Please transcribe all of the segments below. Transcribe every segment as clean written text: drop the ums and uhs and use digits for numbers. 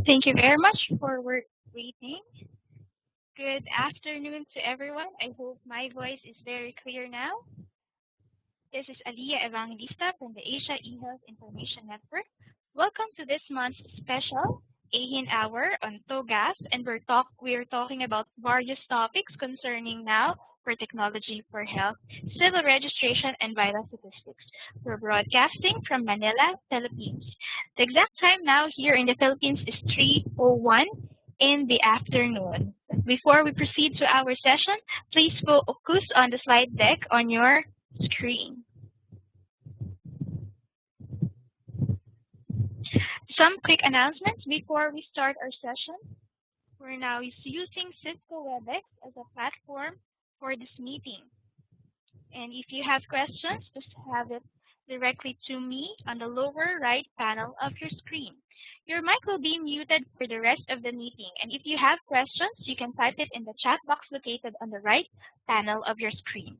Thank you very much for waiting. Good afternoon to everyone. I hope my voice is very clear now. This is Aliyah Evangelista from the Asia eHealth Information Network. Welcome to this month's special AeHIN Hour on TOGAF, and we're talking about various topics concerning now for technology for health, civil registration, and vital statistics. We're broadcasting from Manila, Philippines. The exact time now here in the Philippines is 3:01 in the afternoon. Before we proceed to our session, please focus on the slide deck on your screen. Some quick announcements before we start our session. We're now using Cisco WebEx as a platform for this meeting. And if you have questions, just have it directly to me on the lower right panel of your screen. Your mic will be muted for the rest of the meeting, and if you have questions, you can type it in the chat box located on the right panel of your screen.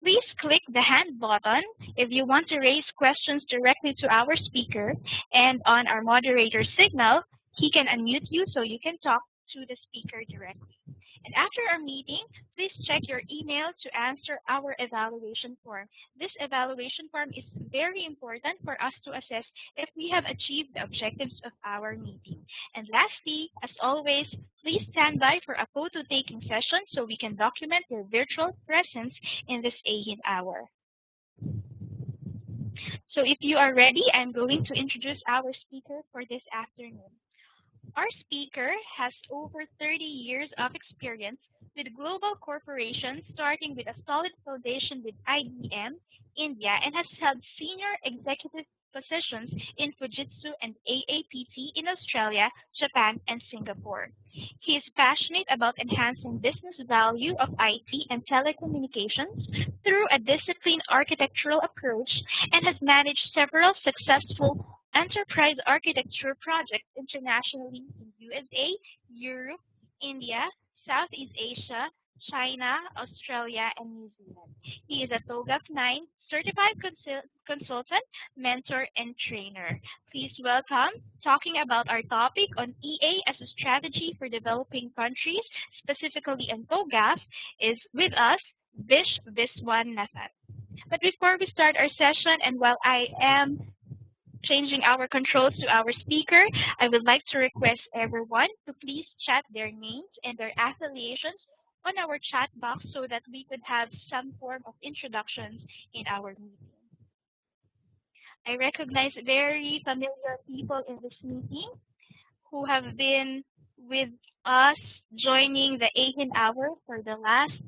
Please click the hand button if you want to raise questions directly to our speaker, and on our moderator signal, he can unmute you so you can talk to the speaker directly. And after our meeting, please check your email to answer our evaluation form. This evaluation form is very important for us to assess if we have achieved the objectives of our meeting. And lastly, as always, please stand by for a photo-taking session so we can document your virtual presence in this AeHIN Hour. So if you are ready, I'm going to introduce our speaker for this afternoon. Our speaker has over 30 years of experience with global corporations, starting with a solid foundation with IDM, India, and has held senior executive positions in Fujitsu and AAPT in Australia, Japan, and Singapore. He is passionate about enhancing business value of IT and telecommunications through a disciplined architectural approach and has managed several successful enterprise architecture projects internationally in USA, Europe, India, Southeast Asia, China, Australia, and New Zealand. He is a TOGAF 9 certified consultant, mentor, and trainer. Please welcome, talking about our topic on EA as a strategy for developing countries, specifically on TOGAF, is with us, Vish Viswanathan. But before we start our session, and while I am changing our controls to our speaker, I would like to request everyone to please chat their names and their affiliations on our chat box so that we could have some form of introductions in our meeting. I recognize very familiar people in this meeting who have been with us joining the AeHIN Hour for the last,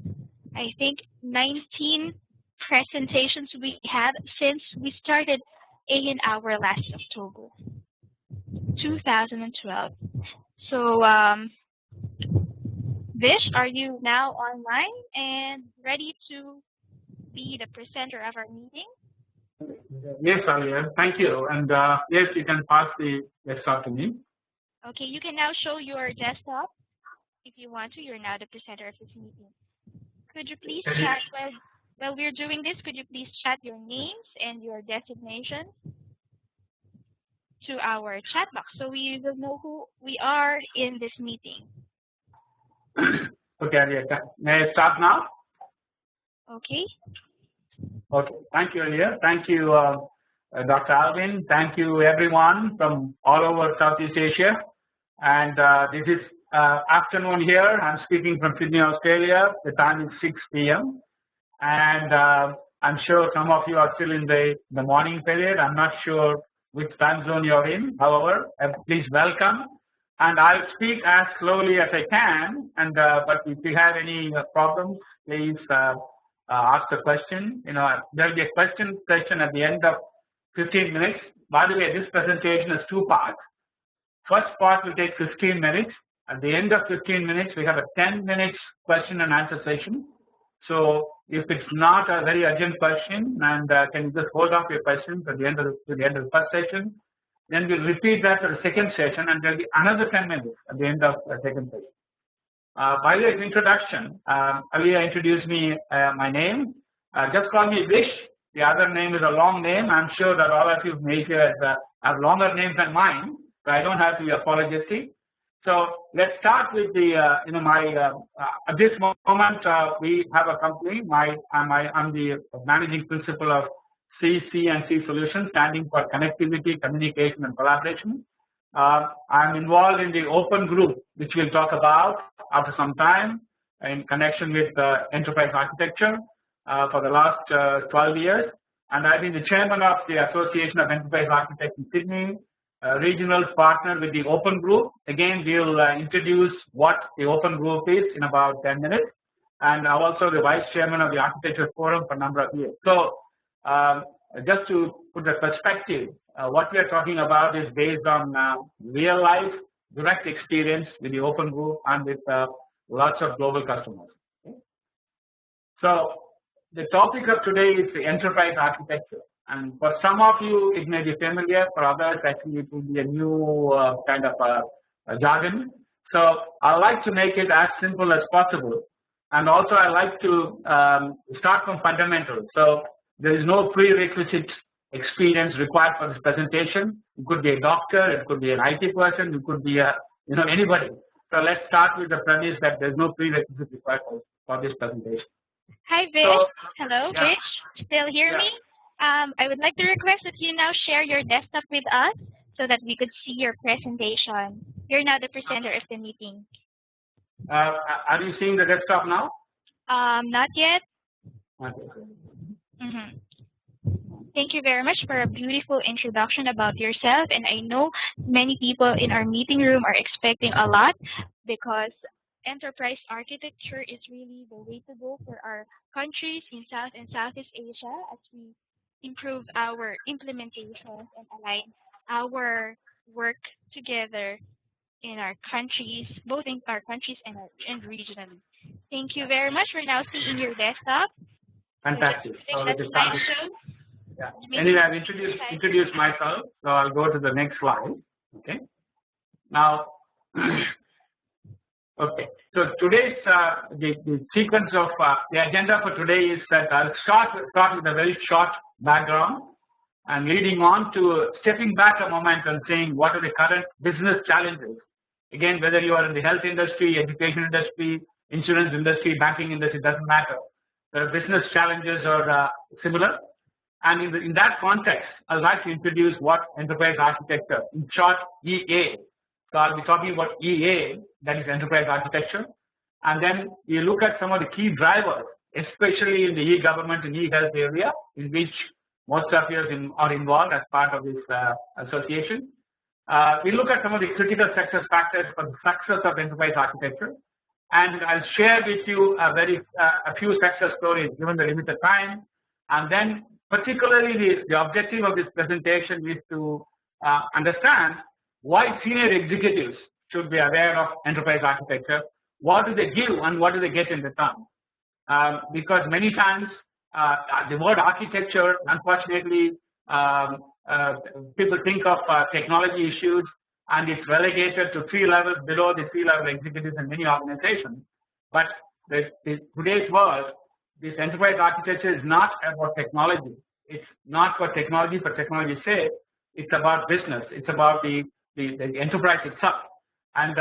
I think, 19 presentations we had since we started AeHIN Hour last October 2012. So, Vish, are you now online and ready to be the presenter of our meeting? Yes, Aliyah. Thank you. And yes, you can pass the desktop to me. Okay, you can now show your desktop if you want to. You're now the presenter of this meeting. Could you please chat while we're doing this? Could you please chat your names and your designation to our chat box so we will know who we are in this meeting? Okay, Aliyah. May I start now? Okay. Okay. Thank you, Aliyah. Thank you, Dr. Alvin. Thank you, everyone from all over Southeast Asia. And this is afternoon here. I'm speaking from Sydney, Australia. The time is 6 p.m. And I'm sure some of you are still in the morning period. I'm not sure which time zone you're in. However, please welcome. And I'll speak as slowly as I can. And but if you have any problems, please ask the question. You know, there'll be a question session at the end of 15 minutes. By the way, this presentation is 2 parts. First part will take 15 minutes. At the end of 15 minutes, we have a 10 minutes question and answer session. So if it's not a very urgent question, and can you just hold off your questions at the end of the first session, then we'll repeat that for the second session, and there'll be another 10 minutes at the end of the second session. By way of introduction, Aliyah introduced me my name. Just call me Vish. The other name is a long name. I'm sure that all of you may have longer names than mine, so I don't have to be apologetic. So let's start with the at this moment we have a company. I'm the managing principal of C&C Solutions, standing for Connectivity, Communication, and Collaboration. I'm involved in the open group, which we'll talk about after some time in connection with enterprise architecture for the last 12 years. And I've been the chairman of the Association of Enterprise Architects in Sydney, regional partner with the open group. Again, we'll introduce what the open group is in about 10 minutes. And I'm also the vice chairman of the Architecture Forum for a number of years. So just to put the perspective, what we are talking about is based on real life direct experience with the open group and with lots of global customers. Okay. So the topic of today is the enterprise architecture, and for some of you it may be familiar, for others actually it will be a new kind of a jargon. So I like to make it as simple as possible, and also I like to start from fundamentals. So there is no prerequisite experience required for this presentation. It could be a doctor, it could be an IT person, it could be a anybody. So let's start with the premise that there's no prerequisite required for this presentation. Hi Vish. So, hello yeah. Vish. Still hear me? I would like to request that you now share your desktop with us so that we could see your presentation. You're now the presenter of the meeting. Are you seeing the desktop now? Not yet. Okay. Thank you very much for a beautiful introduction about yourself, and I know many people in our meeting room are expecting a lot because enterprise architecture is really the way to go for our countries in South and Southeast Asia as we improve our implementations and align our work together in our countries, both in our countries and regionally. Thank you very much for now seeing your desktop. Fantastic. So yeah. Anyway, I've introduced myself, so I'll go to the next slide. Okay. Now, okay. So today's the sequence of the agenda for today is that I'll start with a very short background, and leading on to stepping back a moment and saying what are the current business challenges. Again, whether you are in the health industry, education industry, insurance industry, banking industry, doesn't matter. The business challenges are similar. And in that context, I'd like to introduce what enterprise architecture, in short EA. So I'll be talking about EA, that is enterprise architecture. And then you look at some of the key drivers, especially in the e-government and e-health area, in which most of you are involved as part of this association. We look at some of the critical success factors for the success of enterprise architecture. And I'll share with you a few success stories given the limited time. And then particularly the objective of this presentation is to understand why senior executives should be aware of enterprise architecture. What do they give and what do they get in return? Because many times the word architecture, unfortunately, people think of technology issues and it's relegated to 3 levels below the C-level executives in many organizations. But today's world, this enterprise architecture is not about technology. It's not for technology's sake. It's about business. It's about the enterprise itself. And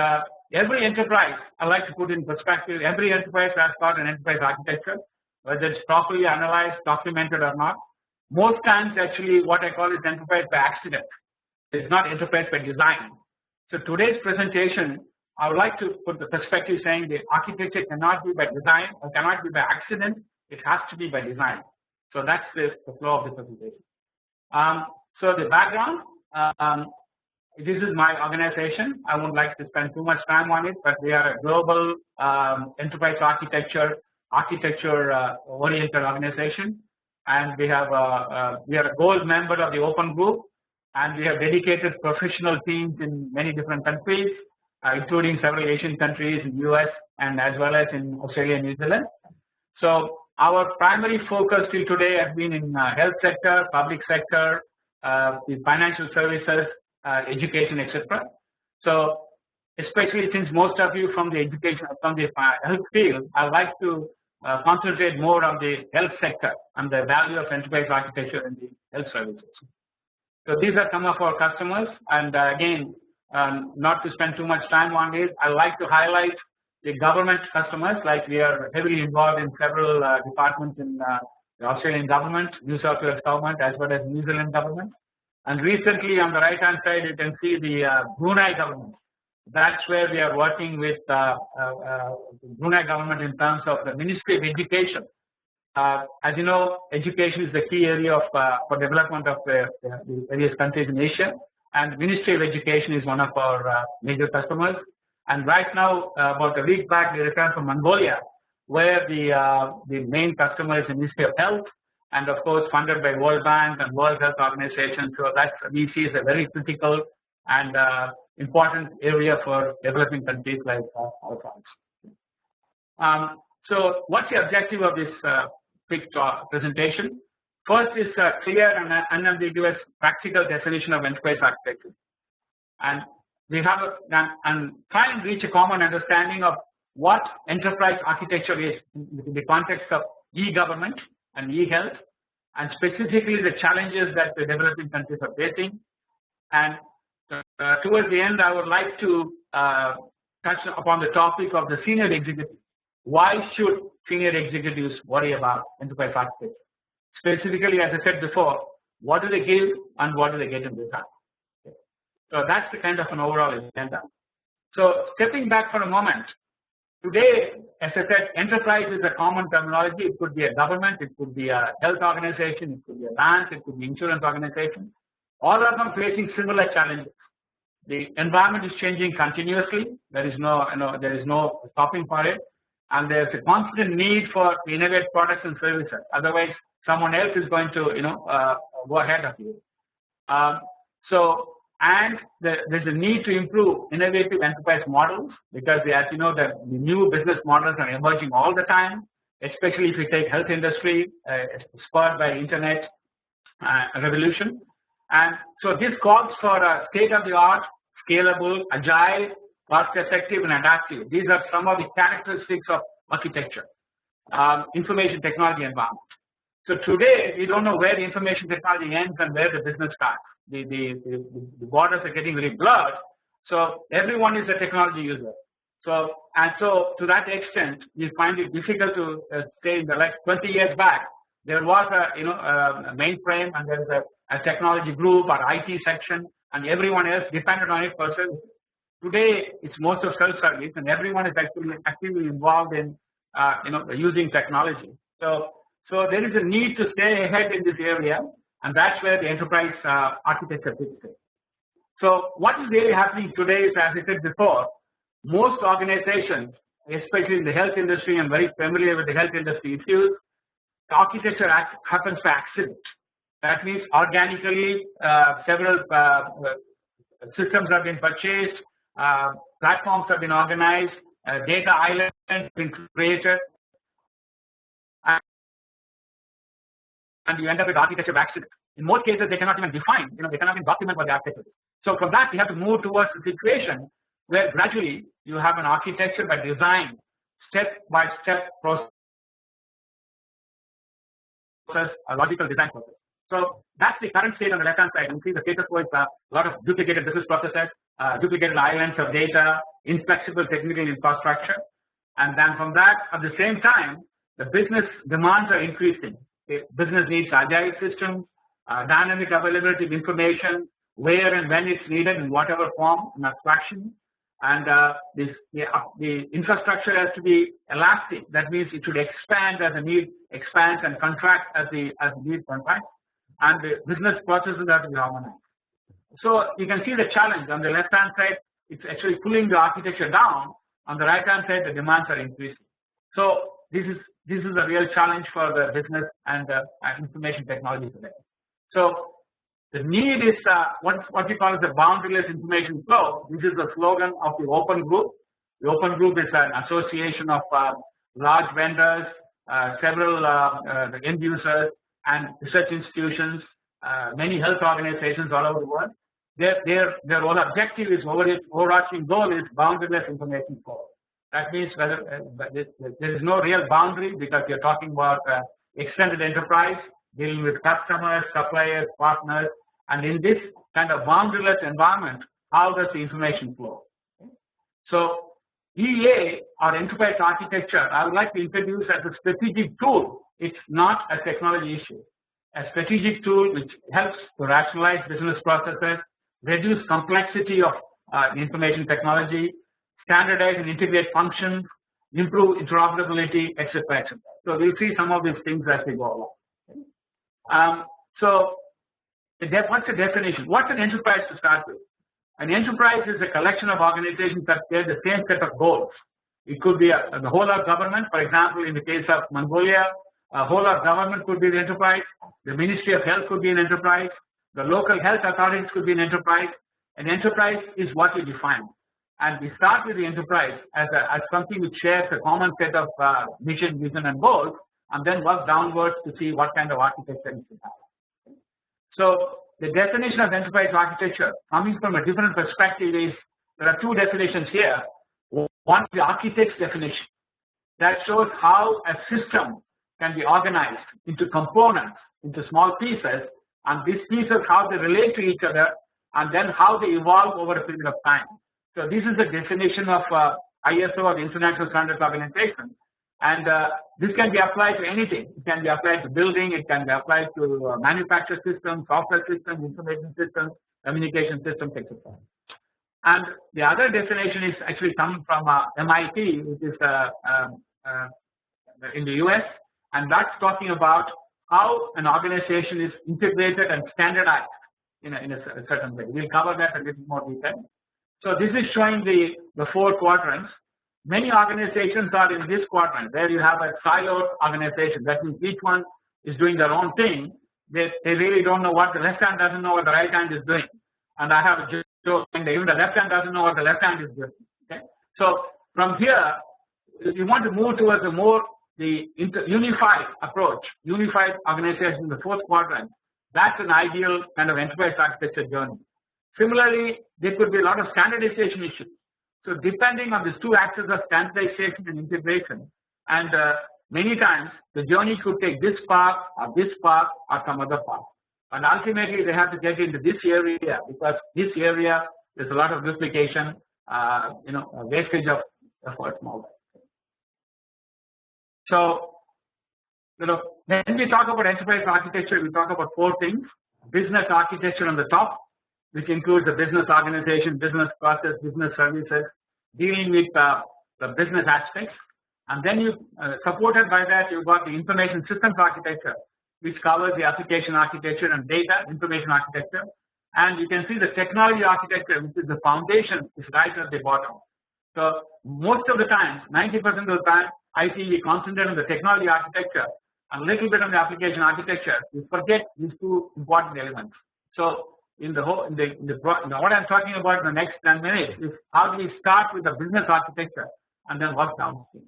every enterprise, I like to put in perspective, every enterprise has got an enterprise architecture, whether it's properly analyzed, documented or not. Most times, actually, what I call is enterprise by accident. It's not enterprise by design. So today's presentation, I would like to put the perspective saying the architecture cannot be by design or cannot be by accident. It has to be by design. So that's the flow of the presentation. So the background, this is my organization. I wouldn't like to spend too much time on it, but we are a global enterprise architecture-oriented organization, and we are a gold member of the Open Group, and we have dedicated professional teams in many different countries, including several Asian countries, in US, and as well as in Australia and New Zealand. So our primary focus till today has been in health sector, public sector, the financial services, education, etc. So especially since most of you from the education, from the health field, I'd like to concentrate more on the health sector and the value of enterprise architecture in the health services. So these are some of our customers, and again, not to spend too much time on it, I like to highlight the government customers. Like we are heavily involved in several departments in the Australian government, New South Wales government, as well as New Zealand government. And recently, on the right hand side, you can see the Brunei government. That's where we are working with Brunei government in terms of the Ministry of Education. As you know, education is the key area of for development of the various countries in Asia, and Ministry of Education is one of our major customers. And right now, about a week back, we returned from Mongolia, where the main customer is the Ministry of Health, and of course funded by World Bank and World Health Organization. So that we see is a very critical and important area for developing countries like our country. So what's the objective of this quick presentation? First is a clear and unambiguous practical definition of enterprise architecture, and we have and try and reach a common understanding of what enterprise architecture is in the context of e-government and e-health, and specifically the challenges that the developing countries are facing. And towards the end, I would like to touch upon the topic of the senior executive. Why should senior executives worry about enterprise architecture? Specifically, as I said before, what do they give and what do they get in return? Okay. So that's the kind of an overall agenda. So stepping back for a moment, today, as I said, enterprise is a common terminology. It could be a government, it could be a health organization, it could be a bank, it could be insurance organization. All of them facing similar challenges. The environment is changing continuously. There is no stopping for it, and there's a constant need for innovative products and services. Otherwise, someone else is going to go ahead of you. There's a need to improve innovative enterprise models, because as you know, the new business models are emerging all the time, especially if you take health industry, spurred by internet revolution. And so this calls for a state-of-the-art, scalable, agile, cost-effective, and adaptive. These are some of the characteristics of architecture, information technology environment. So today, we don't know where the information technology ends and where the business starts. The borders are getting really blurred. So everyone is a technology user. So to that extent, we find it difficult to say. Like 20 years back, there was a mainframe, and there was a technology group or IT section, and everyone else depended on it for service. Today, it's most of self-service, and everyone is actually actively involved in using technology. So there is a need to stay ahead in this area, and that's where the enterprise architecture fits in. So what is really happening today is, as I said before, most organizations, especially in the health industry, I'm very familiar with the health industry issues, the architecture happens by accident. That means organically, several systems have been purchased, platforms have been organized, data islands have been created, and you end up with architecture by accident. In most cases, they cannot even define, they cannot even document what the architecture is. So from that, we have to move towards a situation where gradually you have an architecture by design, step-by-step process, a logical design process. So that's the current state on the left-hand side. You see the status quo is a lot of duplicated business processes, duplicated islands of data, inflexible technical infrastructure, and then from that, at the same time, the business demands are increasing. The business needs agile systems, dynamic availability of information, where and when it's needed in whatever form and abstraction, and the infrastructure has to be elastic. That means it should expand as the need expands and contract as the need contracts, and the business processes have to be harmonized. So you can see the challenge on the left hand side. It's actually pulling the architecture down. On the right hand side, the demands are increasing. So this is a real challenge for the business and information technology today. So the need is what we call as the boundaryless information flow. This is the slogan of the Open Group. The Open Group is an association of large vendors, several end users, and research institutions, many health organizations all over the world. Their whole objective is overarching goal is boundaryless information flow. That means whether there is no real boundary, because we are talking about extended enterprise dealing with customers, suppliers, partners, and in this kind of boundaryless environment, how does the information flow. So EA or enterprise architecture, I would like to introduce as a strategic tool. It's not a technology issue. A strategic tool which helps to rationalize business processes, reduce complexity of information technology, standardize and integrate functions, improve interoperability, etc. etc. So we'll see some of these things as we go along. So what's the definition? What's an enterprise to start with? An enterprise is a collection of organizations that share the same set of goals. It could be the whole of government. For example, in the case of Mongolia, a whole of government could be the enterprise. The Ministry of Health could be an enterprise. The local health authorities could be an enterprise. An enterprise is what we define, and we start with the enterprise as something which shares a common set of mission, vision, and goals, and then work downwards to see what kind of architecture it should have. So the definition of enterprise architecture, coming from a different perspective, is there are two definitions here. One is the architect's definition that shows how a system can be organized into components, into small pieces, and these pieces how they relate to each other, and then how they evolve over a period of time. So this is the definition of ISO, or the International Standards Organization, and this can be applied to anything. It can be applied to building, it can be applied to manufacture systems, software systems, information systems, communication systems, etc. And the other definition is actually coming from MIT, which is in the US, and that's talking about how an organization is integrated and standardized in a certain way. We'll cover that a little more detail. So this is showing the four quadrants. Many organizations are in this quadrant where you have a siloed organization. That means each one is doing their own thing. They really don't know what the left hand doesn't know what the right hand is doing. And I have a joke saying that even the left hand doesn't know what the left hand is doing. Okay? So from here, if you want to move towards a more unified approach, unified organization in the fourth quadrant, that's an ideal kind of enterprise architecture journey. Similarly, there could be a lot of standardization issues. So depending on these two axes of standardization and integration, and many times the journey could take this path or some other path, and ultimately they have to get into this area, because this area there's a lot of duplication, wastage of effort. So when we talk about enterprise architecture, we talk about four things: business architecture on the top, which includes the business organization, business process, business services, dealing with the business aspects, and then you supported by that you've got the information systems architecture, which covers the application architecture and data information architecture, and you can see the technology architecture, which is the foundation, is right at the bottom. So most of the time, 90% of the time, I see we concentrate on the technology architecture and a little bit on the application architecture. We forget these two important elements. So in what I'm talking about in the next 10 minutes is how do we start with the business architecture and then work downstream.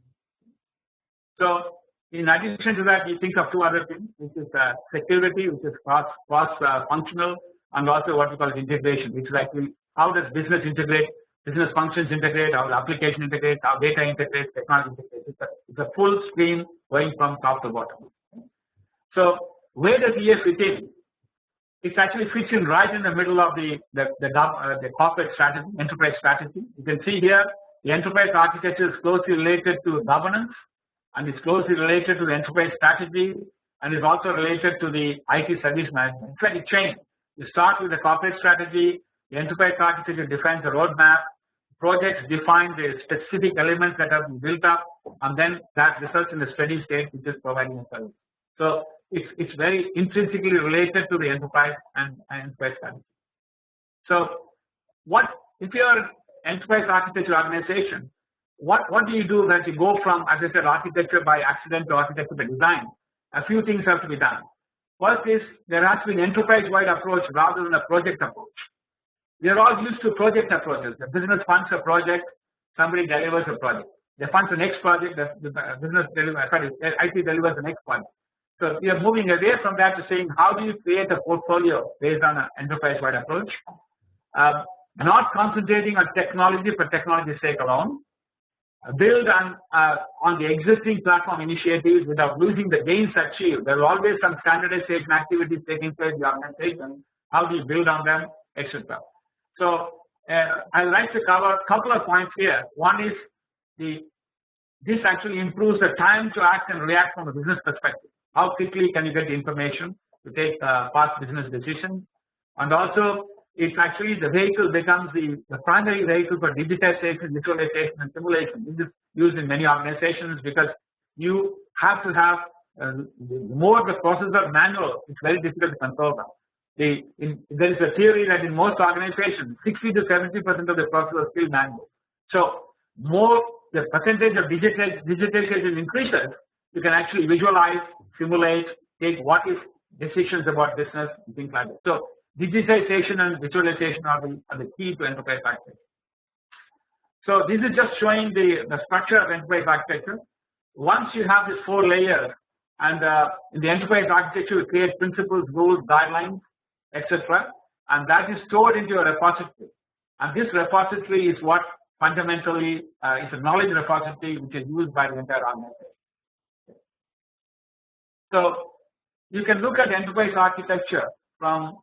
So in addition to that, we think of two other things, which is security, which is cross functional, and also what we call integration, which is like how does business integrate, business functions integrate, how application integrate, how data integrates, technology integrates. It's a full stream going from top to bottom. So where does EA fit in? It actually fits in right in the middle of the corporate strategy, enterprise strategy. You can see here the enterprise architecture is closely related to governance, and it's closely related to the enterprise strategy, and is also related to the IT service management. It's like a chain. You start with the corporate strategy, the enterprise architecture defines the roadmap, projects define the specific elements that have been built up, and then that results in a steady state which is providing a service. So it's very intrinsically related to the enterprise and enterprise strategy. So what if you're an enterprise architecture organization, what do you do when you go from, as I said, architecture by accident to architecture by design? A few things have to be done. First is there has to be an enterprise-wide approach rather than a project approach. We are all used to project approaches. The business funds a project, somebody delivers a project. They fund the next project, the business delivers, IT delivers the next project. So we are moving away from that to saying how do you create a portfolio based on an enterprise-wide approach, not concentrating on technology for technology's sake alone, build on the existing platform initiatives without losing the gains achieved. There are always some standardization activities taking place in the organization. How do you build on them, etc. So I'd like to cover a couple of points here. One is this actually improves the time to act and react from a business perspective. How quickly can you get the information to take fast business decisions, and also it's actually the vehicle becomes the primary vehicle for digitization, visualization, and simulation. This is used in many organizations because you have to have the more the processes are manual, it's very difficult to control them. There is a theory that in most organizations, 60 to 70% of the processes are still manual. So more the percentage of digitization increases, you can actually visualize, simulate, take what if decisions about business and things like that. So digitization and visualization are the key to enterprise architecture. So this is just showing the structure of enterprise architecture. Once you have these 4 layers, and in the enterprise architecture you create principles, rules, guidelines, etc., and that is stored into a repository. And this repository is what fundamentally is a knowledge repository which is used by the entire organization. So you can look at enterprise architecture from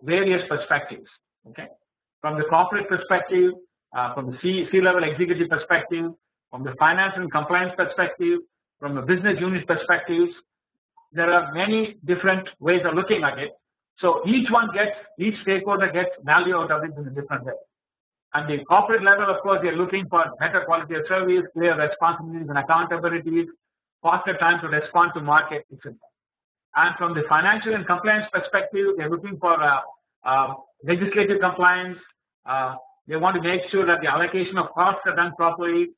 various perspectives. Okay, from the corporate perspective, from the C-level executive perspective, from the finance and compliance perspective, from the business unit perspectives. There are many different ways of looking at it. So each stakeholder gets value out of it in a different way. At the corporate level, of course, they are looking for better quality of service, clear responsibilities and accountabilities, faster time to respond to market, etc. And from the financial and compliance perspective, they are looking for legislative compliance. They want to make sure that the allocation of costs are done properly.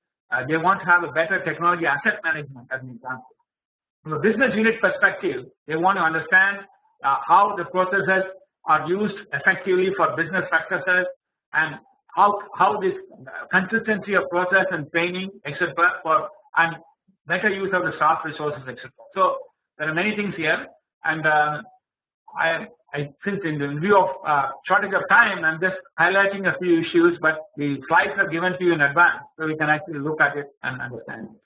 They want to have a better technology asset management, as an example. From a business unit perspective, they want to understand how the processes are used effectively for business successes, and how this consistency of process and training, etc., and better use of the staff resources, etc. So there are many things here, and since in view of shortage of time, I'm just highlighting a few issues, but the slides are given to you in advance, so you can actually look at it and understand it.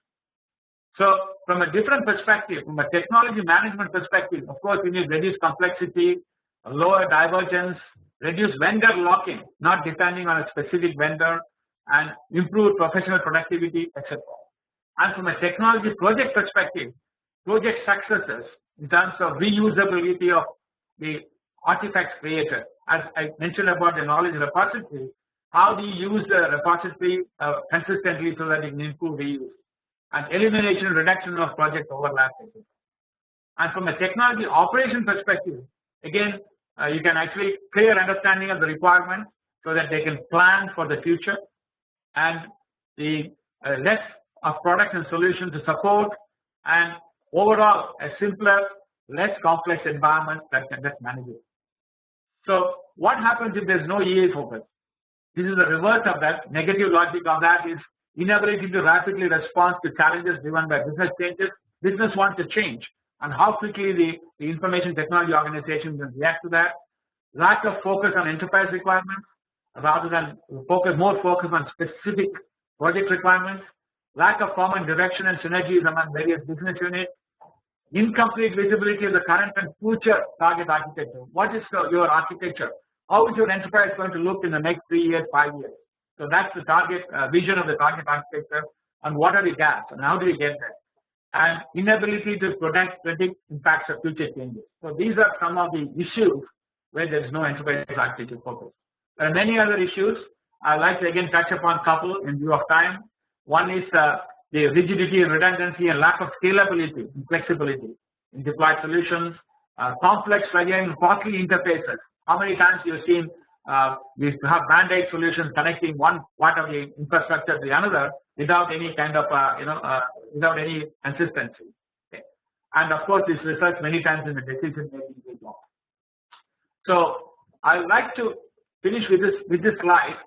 So from a different perspective, from a technology management perspective, of course, we need reduce complexity, lower divergence, reduce vendor lock-in, not depending on a specific vendor, and improve professional productivity, etc. And from a technology project perspective, project successes in terms of reusability of the artifacts created. As I mentioned about the knowledge repository, how do you use the repository consistently so that it can improve reuse, and elimination and reduction of project overlap. And from a technology operation perspective, again, you can actually clear understanding of the requirements so that they can plan for the future, and the less of products and solutions to support, and overall a simpler, less complex environment that can just manage it. So what happens if there is no EA focus? This is the reverse of that. Negative logic of that is inability to rapidly respond to challenges driven by business changes. Business wants to change, and how quickly the information technology organization can react to that. Lack of focus on enterprise requirements rather than more focus on specific project requirements. Lack of common direction and synergies among various business units. Incomplete visibility of the current and future target architecture. What is your architecture? How is your enterprise going to look in the next 3 years, 5 years? So that's the target vision of the target architecture, and what are the gaps and how do we get there? And inability to predict impacts of future changes. So these are some of the issues where there is no enterprise architecture focus. There are many other issues. I'd like to again touch upon a couple in view of time. One is the rigidity and redundancy and lack of scalability and flexibility in deployed solutions, complex, fragile, and costly interfaces. How many times you've seen we have band-aid solutions connecting one part of the infrastructure to the another without any kind of without any consistency. Okay. And of course, this results many times in the decision making. So I would like to finish with this slide,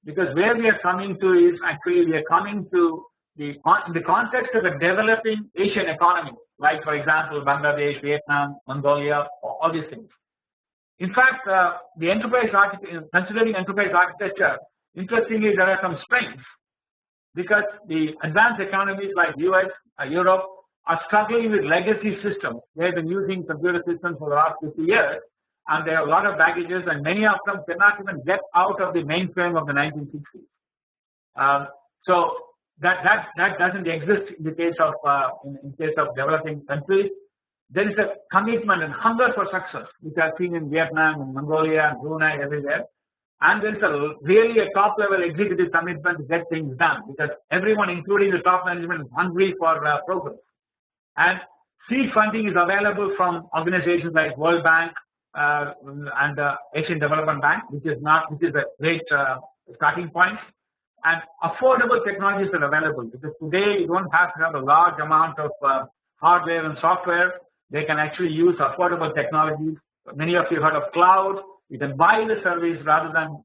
because where we are coming to is actually we are coming to in the context of a developing Asian economy, like for example Bangladesh, Vietnam, Mongolia, all these things. In fact, the enterprise architecture, considering enterprise architecture, interestingly there are some strengths, because the advanced economies like US, Europe are struggling with legacy systems. They have been using computer systems for the last 50 years, and there are a lot of baggages, and many of them cannot even get out of the mainframe of the 1960s. So that doesn't exist in the case of in case of developing countries. There is a commitment and hunger for success, which I've seen in Vietnam, in Mongolia, Brunei, everywhere. And there is really a top-level executive commitment to get things done, because everyone, including the top management, is hungry for progress. And seed funding is available from organizations like World Bank and Asian Development Bank, which is a great starting point. And affordable technologies are available, because today you don't have to have a large amount of hardware and software. They can actually use affordable technologies. Many of you heard of cloud. You can buy the service rather than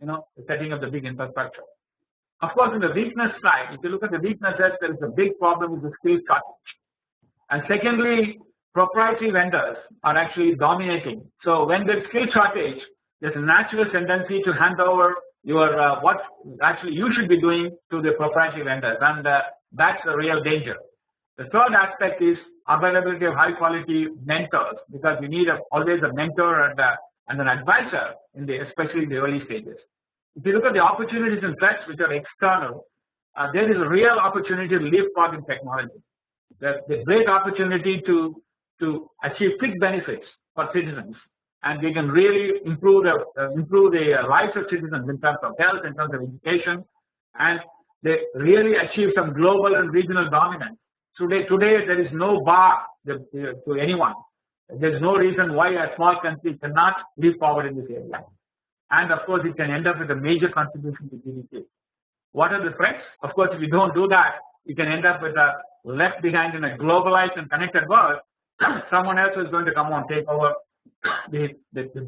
setting up the big infrastructure. Of course, in the weakness side, if you look at the weaknesses, there is a big problem with the skill shortage. And secondly, proprietary vendors are actually dominating. So when there's skill shortage, there's a natural tendency to hand over your what actually you should be doing to the proprietary vendors, and that's a real danger. The third aspect is availability of high quality mentors, because you need always a mentor and an advisor especially in the early stages. If you look at the opportunities and threats which are external, there is a real opportunity to leapfrog in technology. There's great opportunity to achieve quick benefits for citizens, and we can really improve the lives of citizens in terms of health, in terms of education, and they really achieve some global and regional dominance. Today there is no bar to anyone. There is no reason why a small country cannot leap forward in this area, and of course it can end up with a major contribution to GDP. What are the threats? Of course, if you don't do that, you can end up with a left behind in a globalized and connected world. Someone else is going to come and take over the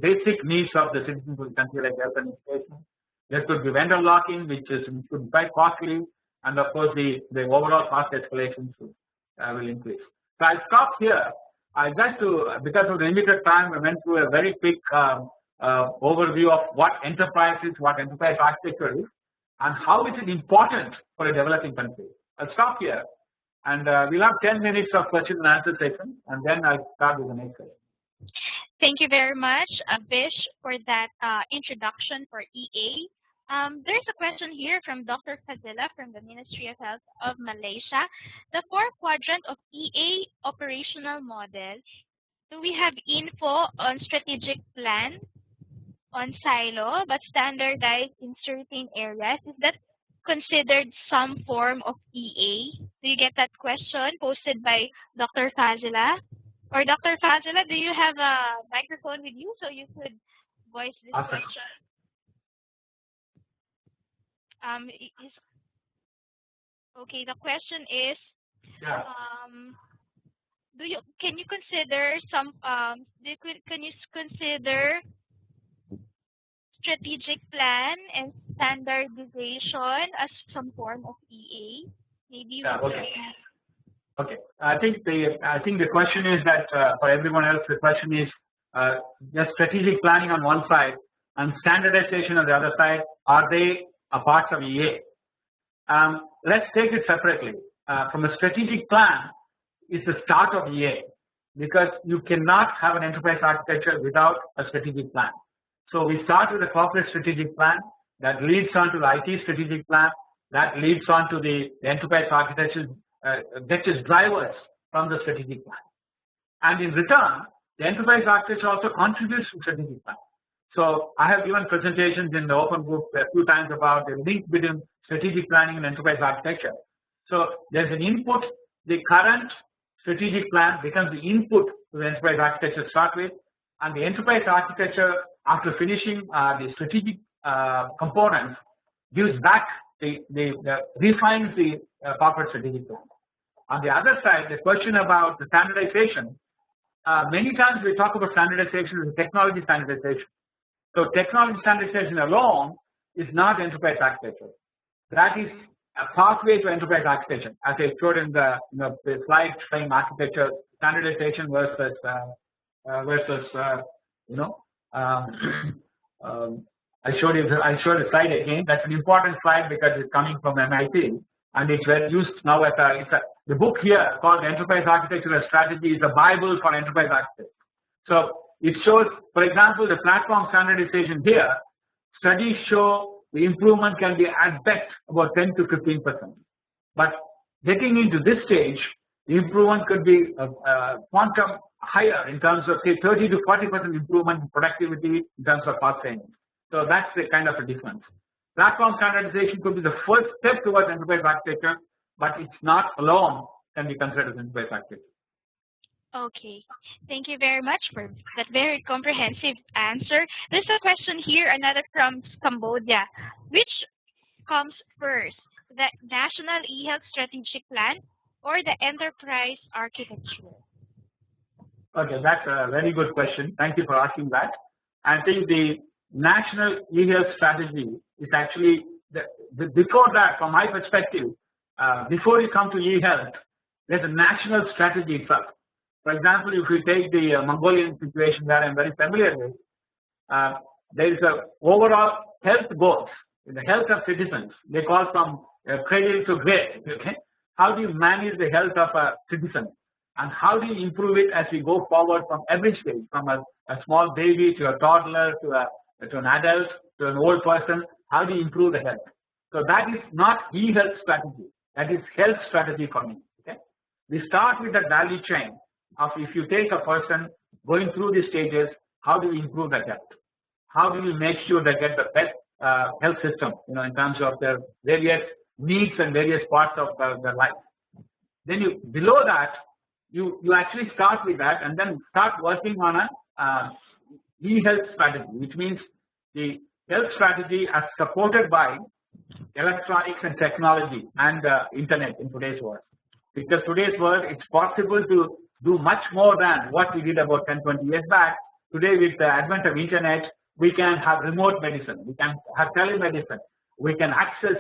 basic needs of the citizens of the country, like health and education. There could be vendor locking, which could be quite costly, and of course the overall cost escalation will increase. So I'll stop here. I just because of the limited time, I went through a very quick overview of what enterprise is, what enterprise architecture is, and how it is important for a developing country. I'll stop here, and we'll have 10 minutes of question and answer session, and then I'll start with the next session. Thank you very much, Vish, for that introduction for EA. There's a question here from Dr. Fazila from the Ministry of Health of Malaysia. The 4-quadrant of EA operational model, do we have info on strategic plan, on silo, but standardized in certain areas? Is that considered some form of EA? Do you get that question posted by Dr. Fazila? Or Dr. Fazila, do you have a microphone with you so you could voice this question? Okay, the question is, can you consider consider strategic plan and standardization as some form of EA? Maybe Okay. I think the question is that for everyone else, the question is just strategic planning on one side and standardization on the other side. Are they a part of EA? Let's take it separately. From a strategic plan, it's the start of EA, because you cannot have an enterprise architecture without a strategic plan. So we start with a corporate strategic plan that leads on to the IT strategic plan, that leads on to the enterprise architecture, gets its drivers from the strategic plan. And in return, the enterprise architecture also contributes to strategic plan. So I have given presentations in the open group a few times about the link between strategic planning and enterprise architecture. So there's an input. The current strategic plan becomes the input to the enterprise architecture to start with, and the enterprise architecture, after finishing the strategic components, gives back refines the corporate strategic plan. On the other side, the question about the standardization, many times we talk about standardization as technology standardization. So technology standardization alone is not enterprise architecture. That is a pathway to enterprise architecture, as I showed in the slide showing architecture standardization versus I showed the slide again. That's an important slide because it's coming from MIT, and it's very used now as the book here called Enterprise Architecture Strategy is the Bible for enterprise architects. So it shows, for example, the platform standardization here. Studies show the improvement can be at best about 10 to 15%. But getting into this stage, the improvement could be quantum higher in terms of say 30 to 40% improvement in productivity in terms of cost savings. So that's the kind of a difference. Platform standardization could be the first step towards enterprise architecture, but it's not alone can be considered as enterprise architecture. Okay, thank you very much for that very comprehensive answer. There's a question here, another from Cambodia. Which comes first, the National eHealth Strategic Plan or the Enterprise Architecture? Okay, that's a very good question. Thank you for asking that. I think the National eHealth Strategy is actually, before that, from my perspective, before you come to eHealth, there's a national strategy itself. For example, if we take the Mongolian situation that I'm very familiar with, there is a overall health goals in the health of citizens. They call from cradle to grave. Okay, how do you manage the health of a citizen, and how do you improve it as we go forward from every stage, from a small baby to a toddler to an adult to an old person? How do you improve the health? So that is not e-health strategy. That is health strategy for me. Okay, we start with the value chain of if you take a person going through these stages, how do we improve the health? How do we make sure they get the best health system, in terms of their various needs and various parts of their life? Then below that, you actually start with that and then start working on a e-health strategy, which means the health strategy as supported by electronics and technology and internet in today's world. Because today's world, it's possible to do much more than what we did about 10-20 years back. Today, with the advent of internet, we can have remote medicine, we can have telemedicine, we can access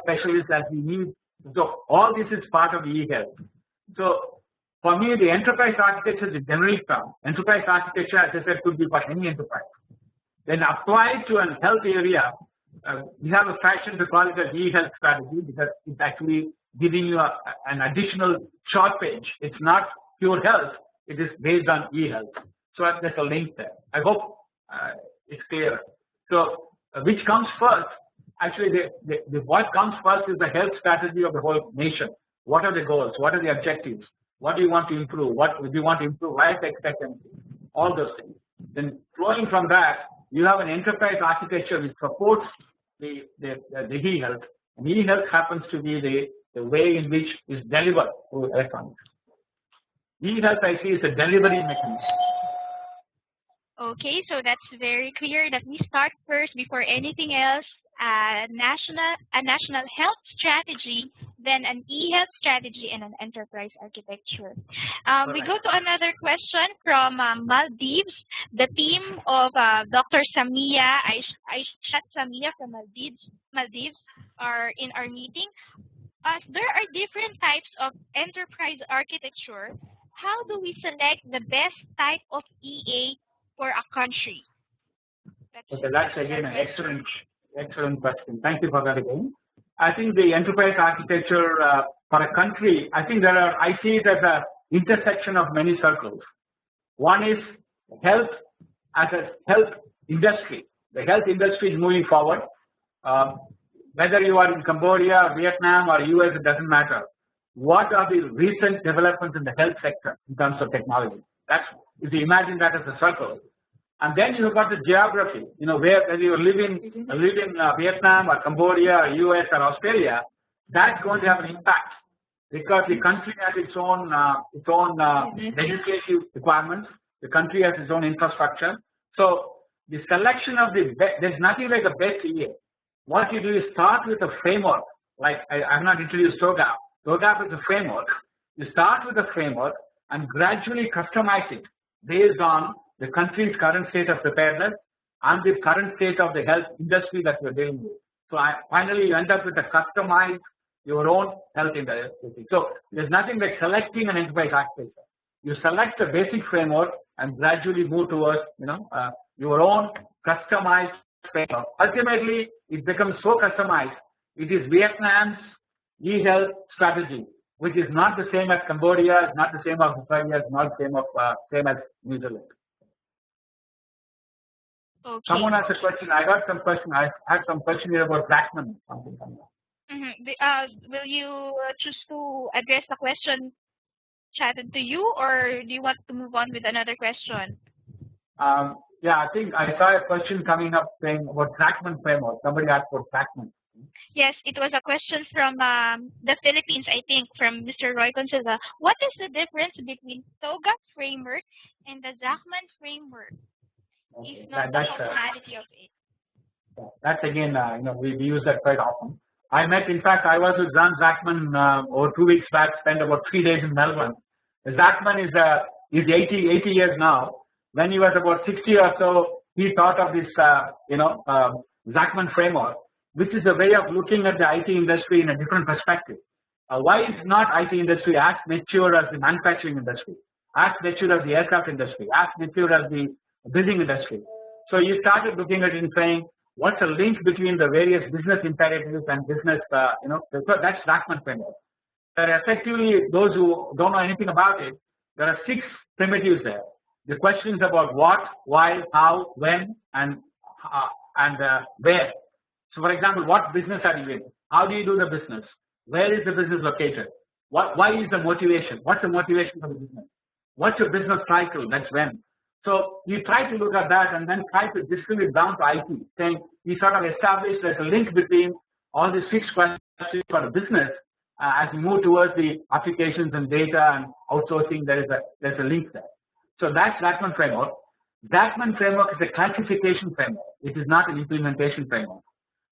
specialists as we need. So all this is part of e-health. So for me, the enterprise architecture is a generic term. Enterprise architecture, as I said, could be for any enterprise. Then applied to a health area, we have a fashion to call it an e-health strategy because it's actually giving you an additional short page. It's not pure health, it is based on e-health. So there's a link there. I hope it's clear. So which comes first? Actually, what comes first is the health strategy of the whole nation. What are the goals? What are the objectives? What do you want to improve? What do you want to improve? Life expectancy? All those things. Then flowing from that, you have an enterprise architecture which supports the e-health. And e-health happens to be the way in which is delivered through electronics. E-health, I see, is a delivery mechanism. Okay, so that's very clear that we start first before anything else. A national health strategy, then an e-health strategy, and an enterprise architecture. We go to another question from Maldives. The team of Dr. Samia, Aishat Samia from Maldives are in our meeting. As there are different types of enterprise architecture, how do we select the best type of EA for a country? That's again an excellent question. Thank you for that again. I think the enterprise architecture for a country, I see it as an intersection of many circles. One is health as a health industry. The health industry is moving forward. Whether you are in Cambodia, Vietnam, or US, it doesn't matter. What are the recent developments in the health sector in terms of technology? That's, if you imagine that as a circle. And then you've got the geography, where you live in Vietnam or Cambodia or US or Australia, that's going to have an impact because the country has its own legislative requirements. The country has its own infrastructure. So the selection of there's nothing like a best EA. What you do is start with a framework. Like I've not introduced TOGAF. TOGAF is a framework. You start with a framework and gradually customize it based on the country's current state of preparedness and the current state of the health industry that you're dealing with. So finally, you end up with a customized your own health industry. So there's nothing like selecting an enterprise architecture. You select a basic framework and gradually move towards your own customized framework. Ultimately, it becomes so customized. It is Vietnam's e-health strategy, which is not the same as Cambodia, it's not the same as Australia, it's not the same as New Zealand. Okay. Someone has a question. I got some question. I had some question here about Blackman. Something coming up. Will you choose to address the question chatted to you, or do you want to move on with another question? Yeah, I think I saw a question coming up saying about Blackman framework. Somebody asked about Blackman. Yes, it was a question from the Philippines, I think, from Mr. Roy Consilva. What is the difference between TOGA framework and the Zachman framework? If not the functionality of it. That's again, we use that quite often. I met, in fact, I was with John Zachman over 2 weeks back. Spent about 3 days in Melbourne. Zachman is 80 years now. When he was about 60 or so, he thought of this, Zachman framework, which is a way of looking at the IT industry in a different perspective. Why is not IT industry as mature as the manufacturing industry, as mature as the aircraft industry, as mature as the building industry? So you started looking at it and saying, what's the link between the various business imperatives and business, so that's Zachman framework. Effectively, those who don't know anything about it, there are 6 primitives there. The questions about what, why, how, when, and where. So, for example, what business are you in? How do you do the business? Where is the business located? Why is the motivation? What's the motivation for the business? What's your business cycle? That's when. So you try to look at that and then try to distill it down to IT, saying we sort of establish there's a link between all these 6 questions for the business as we move towards the applications and data and outsourcing. There's a link there. So that's Zachman framework. Zachman framework is a classification framework. It is not an implementation framework.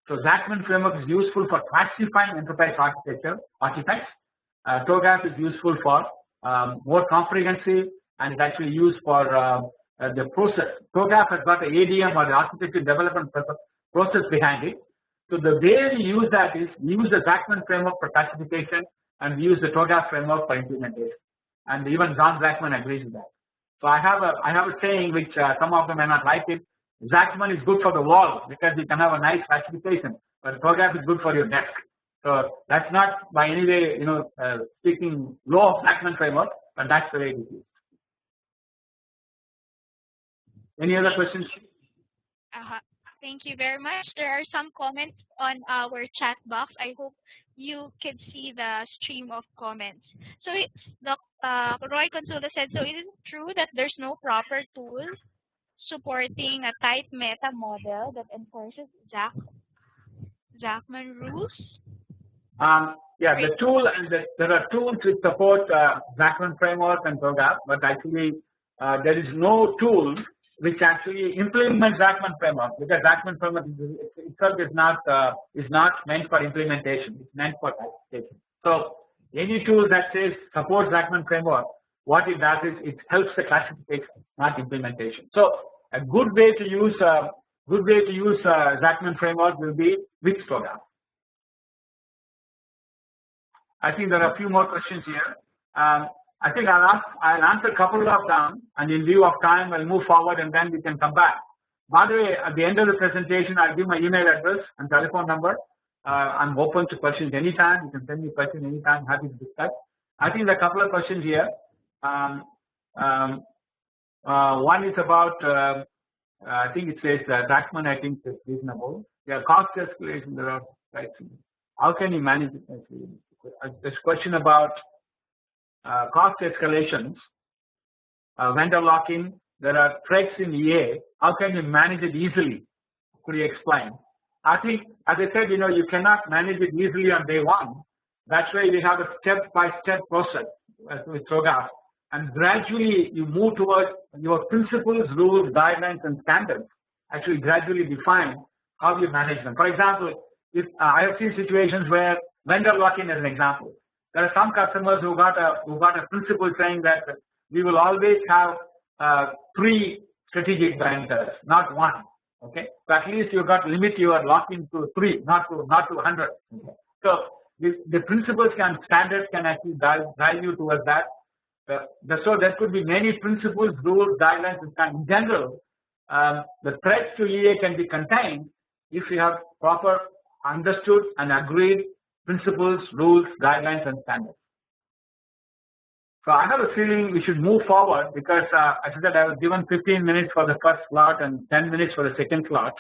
So Zachman framework is useful for classifying enterprise architecture artifacts. TOGAF is useful for more comprehensive, and it's actually used for the process. TOGAF has got the ADM or the architecture development process behind it. So the way we use that is we use the Zachman framework for classification, and we use the TOGAF framework for implementation. And even John Zachman agrees with that. So I have a saying which some of them may not like it. Zachman is good for the wall because you can have a nice classification, but TOGAF is good for your desk. So that's not by any way, speaking low of Zachman framework, but that's the way it is. Any other questions? Thank you very much. There are some comments on our chat box. I hope you can see the stream of comments. So Roy Consulta said, so is it true that there's no proper tool supporting a tight meta model that enforces Zachman rules? Yeah, the tool and there are tools which support Zachman framework and TOGAF, but actually there is no tool which actually implements Zachman framework, because Zachman framework itself is not meant for implementation. It's meant for classification. So any tool that says support Zachman framework, what it does is it helps the classification, not implementation. So a good way to use Zachman framework will be with TOGAF. I think there are a few more questions here. I think I'll answer a couple of them, and in view of time, I'll move forward and then we can come back. By the way, at the end of the presentation, I'll give my email address and telephone number. I'm open to questions anytime. You can send me questions anytime. Happy to discuss. I think there are a couple of questions here. One is about I think it says Zachman. I think is reasonable. Yeah, cost escalation. There are right. How can you manage it? This question about cost escalations, vendor lock-in. There are threats in EA. How can you manage it easily? Could you explain? I think, as I said, you cannot manage it easily on day one. That's why we have a step-by-step process with TOGAF, and gradually you move towards your principles, rules, guidelines, and standards. Actually, gradually define how you manage them. For example, if I have seen situations where vendor lock-in as an example. There are some customers who got a principle saying that we will always have 3 strategic vendors, not 1. Okay, so at least you got to limit your lock-in to 3, not to 100. Okay? So the principles and standards can actually drive you towards that. So there could be many principles, rules, guidelines, and in general, the threats to EA can be contained if you have proper understood and agreed principles, rules, guidelines, and standards. So I have a feeling we should move forward because I said that I was given 15 minutes for the first slot and 10 minutes for the second slot.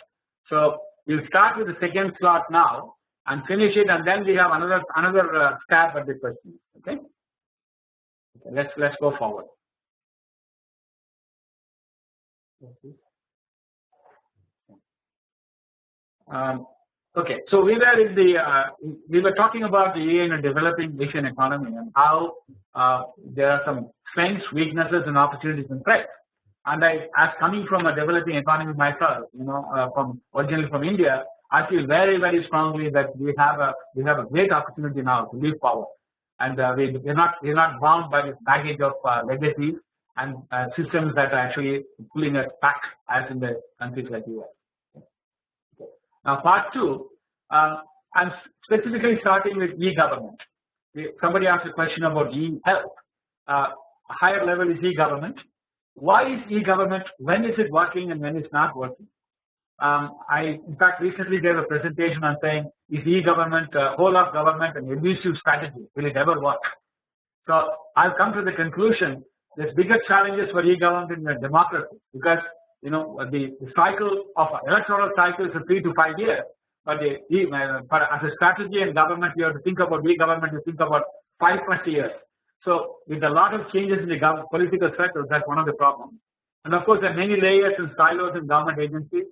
So we'll start with the second slot now and finish it, and then we have another stab at the question. Okay. Let's go forward. Okay, so we were in the we were talking about the in a developing Asian economy and how there are some strengths, weaknesses, and opportunities and threats. And as coming from a developing economy myself, from originally from India, I feel very strongly that we have a great opportunity now to leap forward, and we're not bound by this baggage of legacies and systems that are actually pulling us back, as in the countries like US. Now, part 2, I'm specifically starting with e-government. Somebody asked a question about e-health. Higher level is e-government. Why is e-government? When is it working and when it's not working? I, in fact, recently gave a presentation on saying, is e-government whole of government an elusive strategy? Will it ever work? So I've come to the conclusion there's bigger challenges for e-government in the democracy because the cycle of electoral cycle is 3 to 5 years, but as a strategy in government, you have to think about e-government. You think about 5+ years. So with a lot of changes in the political sector, that's one of the problems. And of course, there are many layers and silos in government agencies.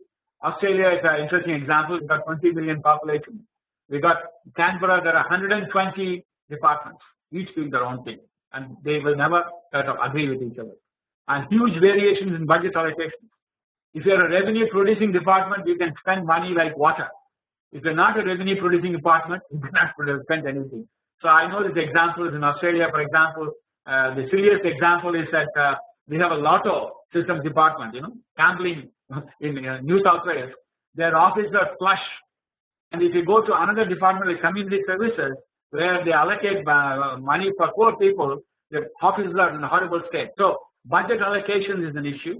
Australia is an interesting example. We've got 20 million population. We got Canberra. There are 120 departments, each doing their own thing, and they will never agree with each other. And huge variations in budget allocation. If you are a revenue producing department, you can spend money like water. If you're not a revenue producing department, you cannot spend anything. So I know this examples in Australia, for example. The silliest example is that we have a lotto systems department, gambling in New South Wales. Their offices are flush, and if you go to another department like community services, where they allocate money for poor people, the offices are in a horrible state. So budget allocation is an issue.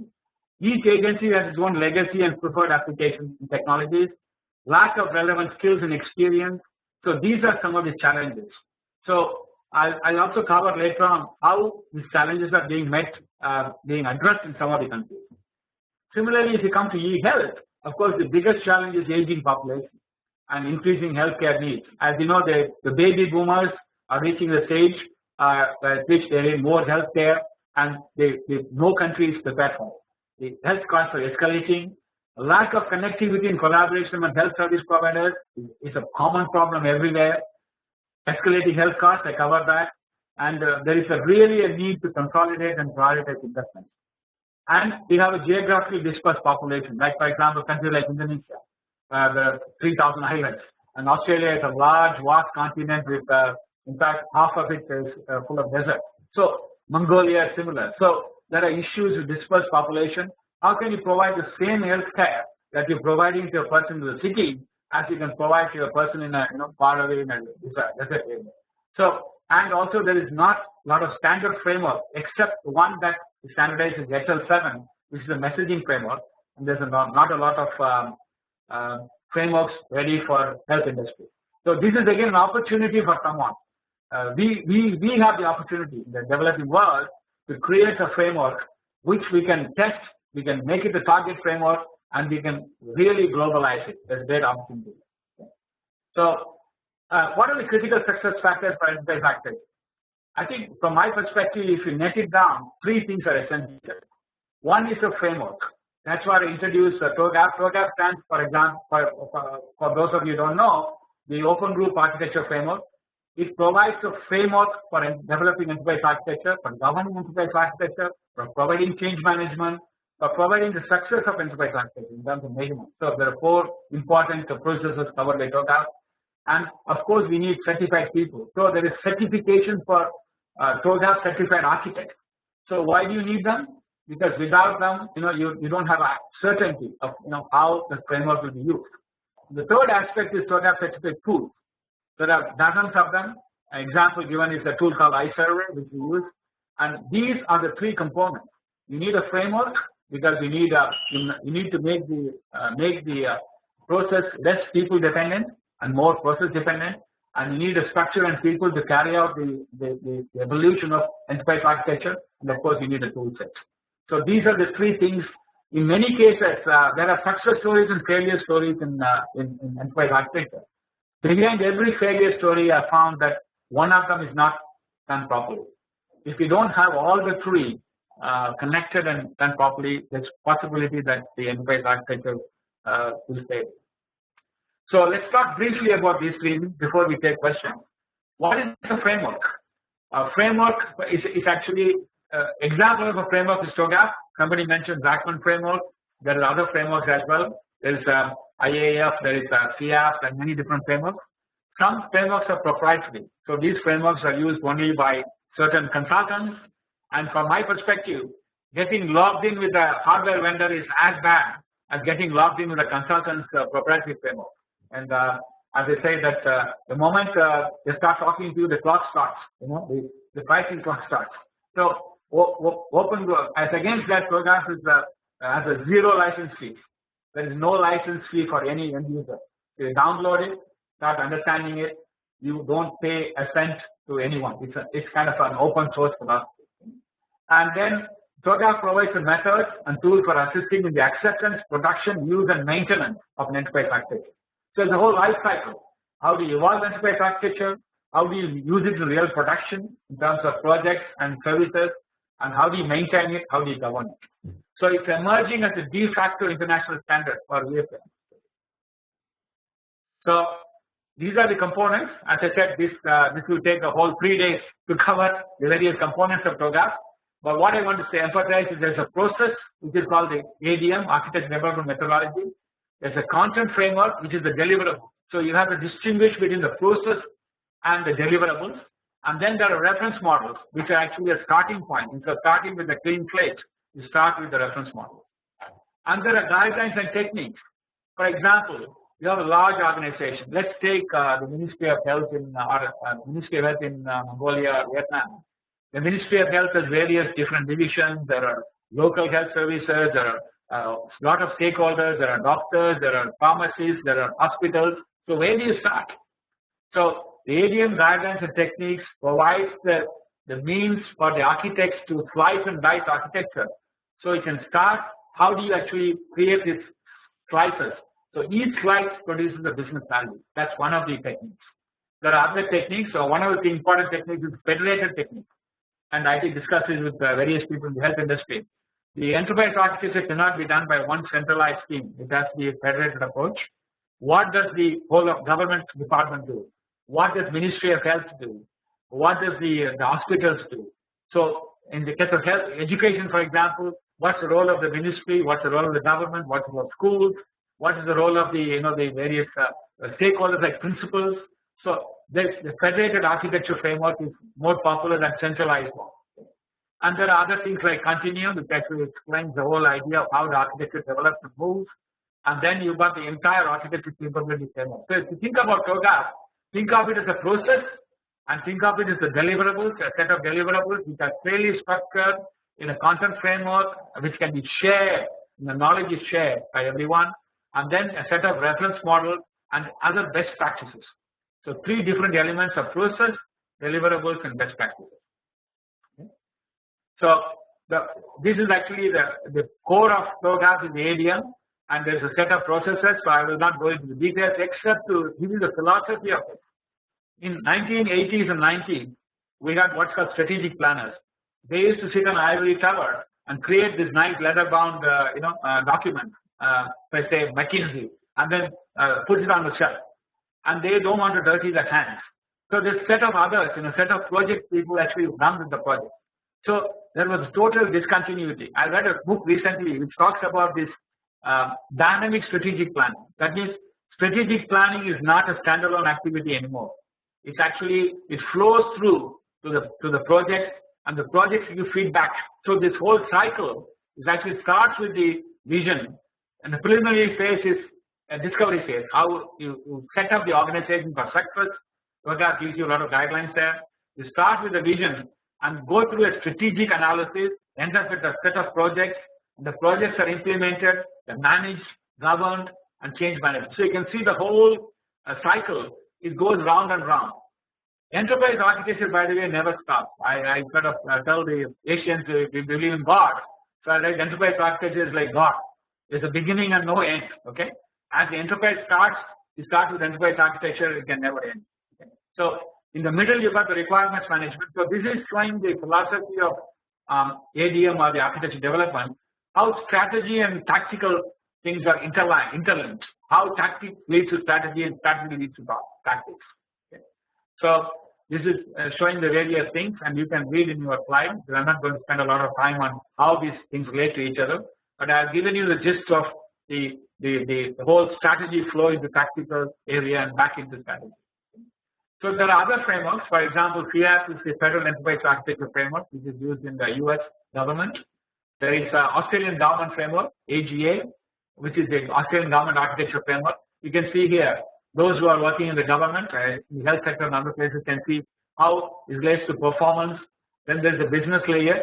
Each agency has its own legacy and preferred applications and technologies, lack of relevant skills and experience. So these are some of the challenges. So I'll also cover later on how these challenges are being met, being addressed in some of the countries. Similarly, if you come to e-health, of course, the biggest challenge is aging population and increasing healthcare needs. As you know, the baby boomers are reaching the stage at which they need more healthcare, and no country is prepared for it. The health costs are escalating. Lack of connectivity and collaboration among health service providers is a common problem everywhere. Escalating health costs, I covered that. And there is really a need to consolidate and prioritize investments. And we have a geographically dispersed population, like for example, countries like Indonesia, the 3,000 islands. And Australia is a large, vast continent with, in fact, half of it is full of desert. So Mongolia is similar. So there are issues with dispersed population. How can you provide the same health care that you're providing to a person in the city as you can provide to a person in a far away in a desert area? So, and also there is not a lot of standard framework except one that is standardized is HL7, which is a messaging framework, and there's not a lot of frameworks ready for health industry. So this is again an opportunity for someone. We have the opportunity in the developing world to create a framework which we can test, we can make it a target framework, and we can really globalize it. There's a great opportunity. So, what are the critical success factors for enterprise architecture? I think from my perspective, if you net it down, 3 things are essential. One is a framework. That's why I introduced TOGAF. TOGAF stands, for example, for those of you who don't know, the Open Group Architecture Framework. It provides a framework for developing enterprise architecture, for governing enterprise architecture, for providing change management, for providing the success of enterprise architecture in terms of measurement. So there are 4 important processes covered by TOGAF. And of course, we need certified people. So there is certification for TOGAF certified architects. So why do you need them? Because without them, you don't have a certainty of how the framework will be used. The third aspect is TOGAF certified tools. There are dozens of them. An example given is a tool called iSurvey, which we use. And these are the 3 components. You need a framework because you need to make the process less people dependent and more process dependent. and you need a structure and people to carry out the evolution of enterprise architecture, and of course you need a tool set. So these are the three things. In many cases, there are success stories and failure stories in enterprise architecture. Behind every failure story, I found that one of them is not done properly. If you don't have all the three connected and done properly, there's possibility that the enterprise architecture will fail. So let's talk briefly about these three before we take questions. What is the framework? Framework is actually example of a framework is TOGAF. Somebody mentioned Zachman framework. There are other frameworks as well. There is IAF, there is CAF, and many different frameworks. Some frameworks are proprietary. So these frameworks are used only by certain consultants. And from my perspective, getting logged in with a hardware vendor is as bad as getting logged in with a consultant's proprietary framework. And as I say that the moment they start talking to you, the clock starts. The pricing clock starts. So open as against that, TOGAF has a zero license fee. There is no license fee for any end user. You download it, start understanding it. You don't pay a cent to anyone. It's kind of an open source philosophy. And then TOGAF provides a method and tool for assisting in the acceptance, production, use, and maintenance of an enterprise architecture. So the whole life cycle. How do you evolve enterprise architecture? How do you use it in real production in terms of projects and services? And how do you maintain it? How do you govern it? So it's emerging as a de facto international standard for VFM. So these are the components. As I said, this will take the whole 3 days to cover the various components of TOGAF. But what I want to say, emphasize is there's a process which is called the ADM, Architect Development Methodology. There's a content framework which is the deliverable. So you have to distinguish between the process and the deliverables. And then there are reference models which are actually a starting point. Instead of starting with a clean slate, you start with the reference model. And there are guidelines and techniques. For example, you have a large organization. Let's take the Ministry of Health in Mongolia, Vietnam. The Ministry of Health has various different divisions. There are local health services. There are a lot of stakeholders. There are doctors. There are pharmacies. There are hospitals. So where do you start? So the ADM guidelines and techniques provides the means for the architects to slice and dice architecture. So you can start. How do you actually create these slices? So each slice produces a business value. That's one of the techniques. There are other techniques. So one of the important techniques is federated technique. And I think discuss this with various people in the health industry. The enterprise architecture cannot be done by one centralized team. It has to be a federated approach. What does the whole of government department do? What does Ministry of Health do? What does the hospitals do? So in the case of health, education, for example, what's the role of the ministry? What's the role of the government? What's the role of schools? What is the role of the the various stakeholders like principals? So the federated architecture framework is more popular than centralized one. And there are other things like continuum, which actually explains the whole idea of how the architecture develops and moves. And then you've got the entire architecture capability framework. So if you think about TOGAF, think of it as a process and think of it as a deliverables, a set of deliverables which are clearly structured in a content framework which can be shared, and the knowledge is shared by everyone, and then a set of reference models and other best practices. So three different elements of process, deliverables, and best practices. Okay. So this is actually the core of TOGAF is the ADM, and there is a set of processes. So I will not go into the details except to give you the philosophy of it. In 1980s and 90s, we had what's called strategic planners. They used to sit on an ivory tower and create this nice leather-bound document, per se McKinsey, and then put it on the shelf. And they don't want to dirty their hands. So this set of others, a set of project people actually run with the project. So there was total discontinuity. I read a book recently which talks about this dynamic strategic planning. That means strategic planning is not a standalone activity anymore. It's actually it flows through to the project, and the projects give feedback. So this whole cycle is actually starts with the vision, and the preliminary phase is a discovery phase. How you set up the organization for success. TOGAF gives you a lot of guidelines there. You start with the vision and go through a strategic analysis, end up with a set of projects. And the projects are implemented, they're managed, governed, and change managed. So you can see the whole cycle it goes round and round. Enterprise architecture, by the way, never stops. I sort of tell the Asians we believe in God. So like enterprise architecture is like God. There's a beginning and no end. Okay, as the enterprise starts, you start with enterprise architecture, it can never end. Okay? So in the middle, you got the requirements management. So this is showing the philosophy of ADM or the architecture development, how strategy and tactical things are interlinked. How tactics leads to strategy and strategy leads to tactics. Okay. So this is showing the various things, and you can read in your slide. I'm not going to spend a lot of time on how these things relate to each other, but I've given you the gist of the whole strategy flow into tactical area and back into strategy. So there are other frameworks. For example, FIAP is the Federal Enterprise Architecture Framework, which is used in the US government. There is an Australian government framework, AGA, which is the Australian government architecture framework. You can see here, those who are working in the government, in the health sector and other places can see how it relates to performance. Then there's the business layer,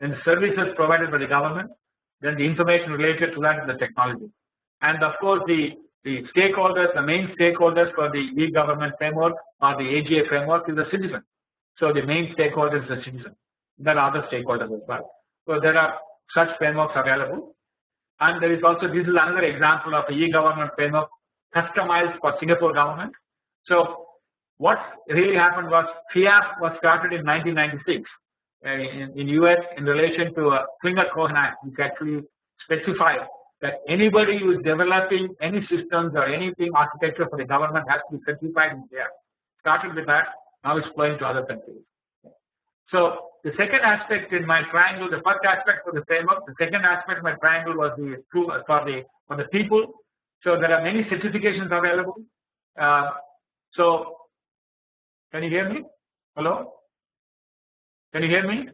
then the services provided by the government, then the information related to that is the technology. And of course, the stakeholders, the main stakeholders for the e-government framework or the AGA framework is the citizen. So the main stakeholder is the citizen. There are other stakeholders as well. So there are such frameworks available. And there is also, this is another example of the e-government framework customized for Singapore government. So what really happened was FIAP was started in 1996 in US in relation to a Finger Code Act, which actually specified that anybody who is developing any systems or anything architecture for the government has to be certified in FIAP. Started with that, now it's flowing to other countries. So the second aspect in my triangle, the first aspect for the framework, the second aspect of my triangle was the for the people. So there are many certifications available. So can you hear me? Hello? Can you hear me?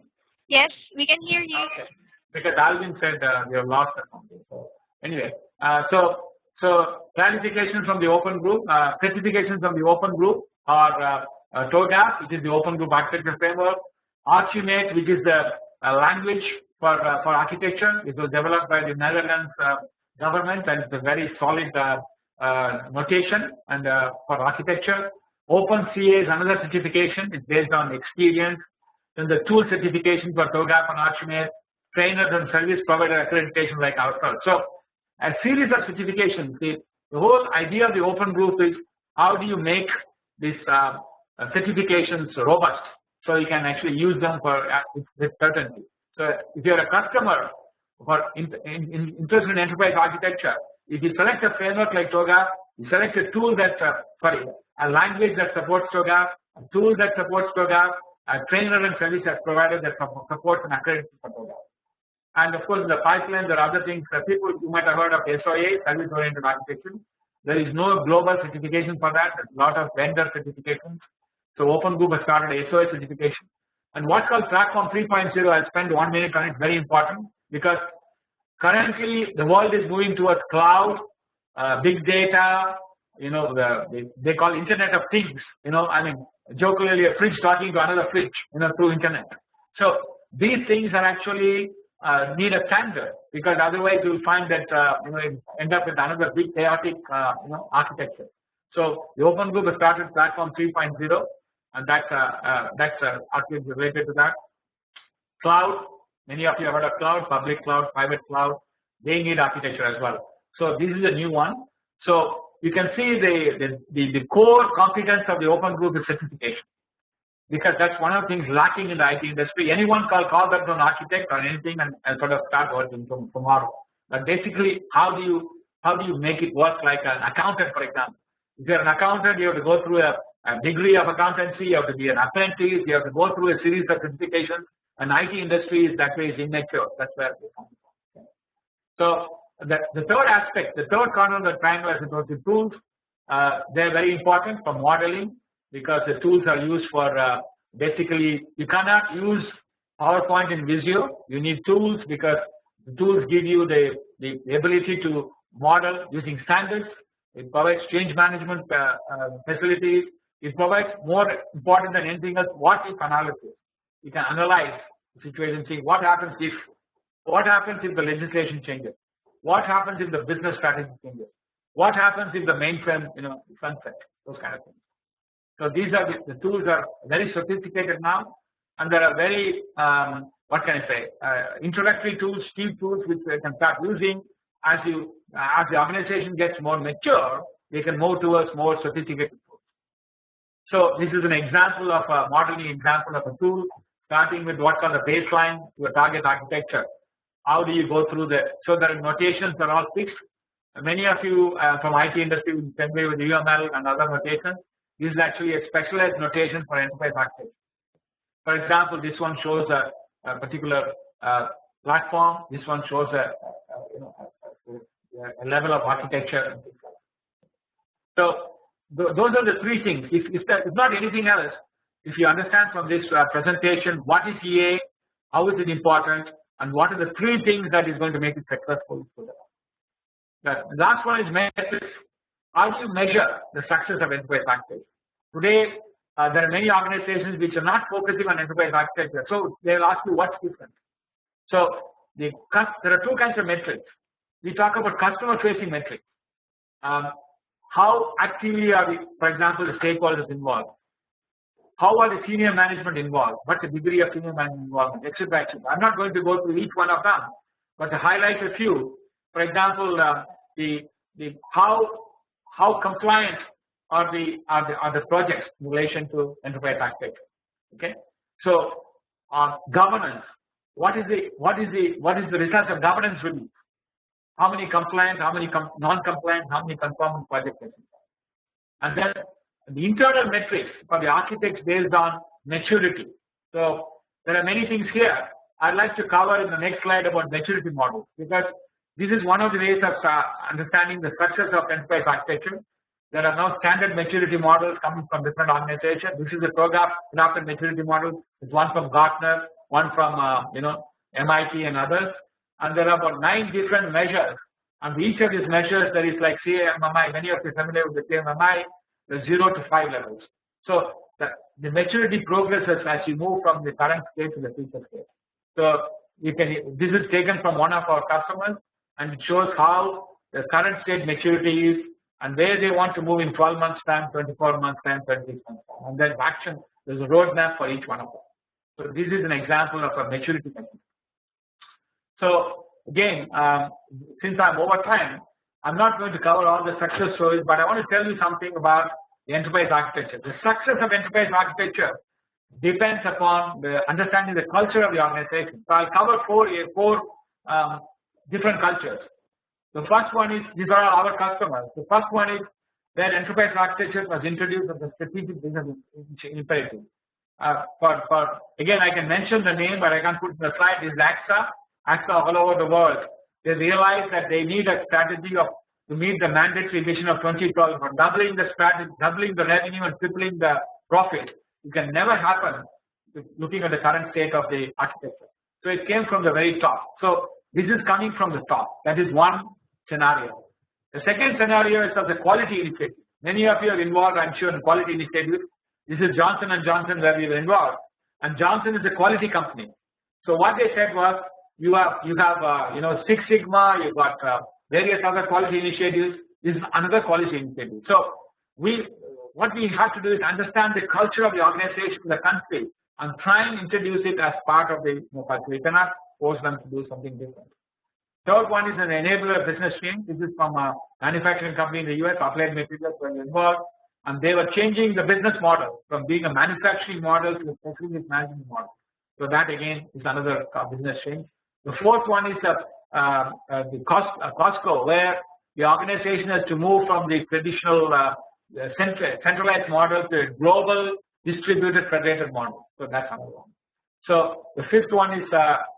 Yes, we can hear you. Okay. Because Alvin said we have lost or something. So anyway, so clarifications from the open group, certifications from the open group are TOGAF, which is the open group architecture framework. Archimate, which is the language for architecture. It was developed by the Netherlands government, and it's a very solid notation and for architecture. OpenCA is another certification. It's based on experience. Then the tool certification for TOGAF and Archimate. Trainers and service provider accreditation like ourselves. So a series of certifications. The whole idea of the open group is how do you make these certifications robust, so you can actually use them for with certainty. So if you're a customer for interested in enterprise architecture, if you select a framework like TOGAF, you select a tool that a language that supports TOGAF, a tool that supports TOGAF, a trainer and service provider that supports and accredits for TOGAF. And of course, in the pipeline, there are other things. People you might have heard of SOA, service oriented architecture. There is no global certification for that. There's a lot of vendor certifications. So Open Group has started SOA certification. And what's called Platform 3.0, I'll spend 1 minute on it, very important, because currently the world is moving towards cloud, big data, they call Internet of Things, I mean, jokingly a fridge talking to another fridge, through internet. So these things are actually need a standard, because otherwise you will find that you end up with another big chaotic architecture. So the Open Group has started Platform 3.0, and that's architecture related to that. Cloud, many of you have heard of cloud, public cloud, private cloud. They need architecture as well. So this is a new one. So you can see the core competence of the Open Group is certification, because that's one of the things lacking in the IT industry. Anyone call that an architect or anything and sort of start working from tomorrow. But basically, how do you make it work like an accountant, for example? If you're an accountant, you have to go through a degree of accountancy, you have to be an apprentice, you have to go through a series of certifications. And IT industry is that way is immature. That's where it comes from. So the third aspect, the third corner of the triangle, as it was the tools, they're very important for modeling, because the tools are used for basically you cannot use PowerPoint in Visio. You need tools, because the tools give you the ability to model using standards. It provides change management facilities. It provides, more important than anything else, what if analysis. You can analyze the situation, see what happens if the legislation changes, what happens if the business strategy changes, what happens if the mainframe sunset, those kind of things. So these are the tools are very sophisticated now, and there are very what can I say introductory tools, cheap tools which they can start using as the organization gets more mature. They can move towards more sophisticated tools. So this is an example of a modeling example of a tool, starting with what's called the baseline to a target architecture. How do you go through that? So the notations are all fixed. Many of you from IT industry will be familiar with UML and other notations. This is actually a specialized notation for enterprise architecture. For example, this one shows a particular platform. This one shows a level of architecture. So those are the three things. If not anything else, if you understand from this presentation what is EA, how is it important, and what are the three things that is going to make it successful. The last one is metrics. How do you measure the success of enterprise architecture? Today, there are many organizations which are not focusing on enterprise architecture. So they will ask you what's different. So there are two kinds of metrics. We talk about customer-facing metrics. How actively are the, for example, the stakeholders involved? How are the senior management involved? What's the degree of senior management involvement, etc., etc. I'm not going to go through each one of them, but to highlight a few. For example, how compliant are the projects in relation to enterprise architecture? Okay, so governance. What is the result of governance review? How many compliant? How many non-compliant? How many conforming projects? And then the internal metrics for the architects based on maturity. So there are many things here. I'd like to cover in the next slide about maturity models, because this is one of the ways of understanding the success of enterprise architecture. There are now standard maturity models coming from different organizations. This is a program adopted maturity model. It's one from Gartner, one from MIT and others. And there are about 9 different measures. And each of these measures, there is like CMMI. Many of you are familiar with the CMMI. The 0 to 5 levels. So the maturity progresses as you move from the current state to the future state. So this is taken from one of our customers, and it shows how the current state maturity is and where they want to move in 12 months time, 24 months time, 36 months time. And then action, there's a roadmap for each one of them. So this is an example of a maturity metric. So again, since I'm over time, I'm not going to cover all the success stories, but I want to tell you something about the enterprise architecture. The success of enterprise architecture depends upon the understanding the culture of the organization. So I'll cover four different cultures. The first one is, these are our customers. The first one is where enterprise architecture was introduced as a strategic business imperative. Again, I can mention the name, but I can't put it in the slide. This is AXA all over the world. They realize that they need a strategy to meet the mandatory vision of 2012 for doubling the revenue and tripling the profit. It can never happen looking at the current state of the architecture. So it came from the very top. So this is coming from the top. That is one scenario. The second scenario is of the quality initiative. Many of you are involved, I'm sure, in quality initiatives. This is Johnson & Johnson where we were involved, and Johnson is a quality company. So what they said was, you have Six Sigma, you've got various other quality initiatives. This is another quality initiative. So what we have to do is understand the culture of the organization, the country, and try and introduce it as part of the culture. We cannot force them to do something different. Third one is an enabler of business change. This is from a manufacturing company in the US, Applied Materials, were involved, and they were changing the business model from being a manufacturing model to a facility management model. So that again is another business change. The fourth one is the Costco, where the organization has to move from the traditional centralized model to a global distributed federated model. So that's another one. So the fifth one is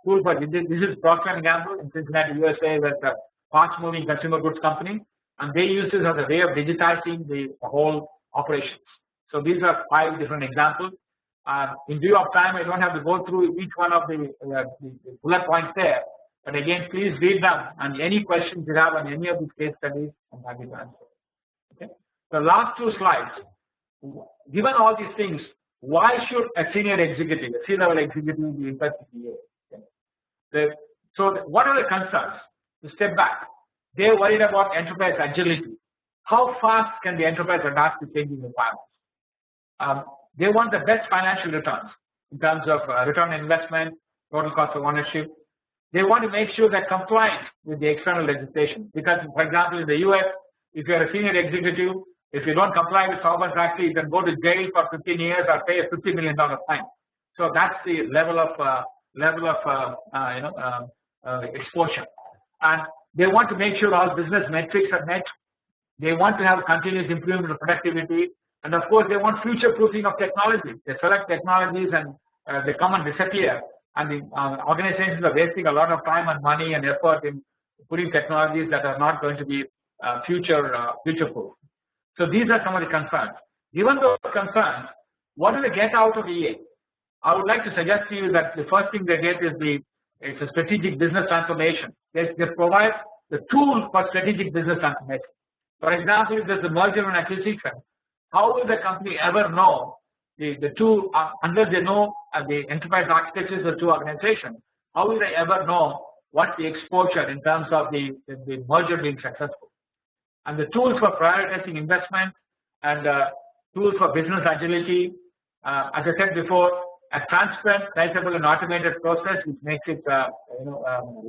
tool for this is Procter & Gamble in Cincinnati, USA, that's a fast-moving consumer goods company, and they use this as a way of digitizing the whole operations. So these are 5 different examples. In view of time, I don't have to go through each one of the bullet points there. But again, please read them, and any questions you have on any of these case studies, I'm happy to answer. Okay. The last 2 slides. Given all these things, why should a senior executive, a C-level executive, be interested in EA? So what are the concerns? To step back, they're worried about enterprise agility. How fast can the enterprise adapt to changing requirements? they want the best financial returns in terms of return on investment, total cost of ownership. They want to make sure they're compliant with the external legislation because, for example, in the US, if you're a senior executive, if you don't comply with Sarbanes-Oxley, you can go to jail for 15 years or pay a $50 million fine. So that's the level of exposure, and they want to make sure all business metrics are met. They want to have continuous improvement of productivity, and of course, they want future proofing of technology. They select technologies and they come and disappear, and the organizations are wasting a lot of time and money and effort in putting technologies that are not going to be future proof. So these are some of the concerns. Given those concerns, what do they get out of EA? I would like to suggest to you that the first thing they get is it's a strategic business transformation. They provide the tool for strategic business transformation. For example, if there's a merger and acquisition, how will the company ever know the two unless they know the enterprise architectures of the two organizations? How will they ever know what the exposure in terms of the merger being successful? And the tools for prioritizing investment and tools for business agility, as I said before, a transparent, traceable, and automated process which makes it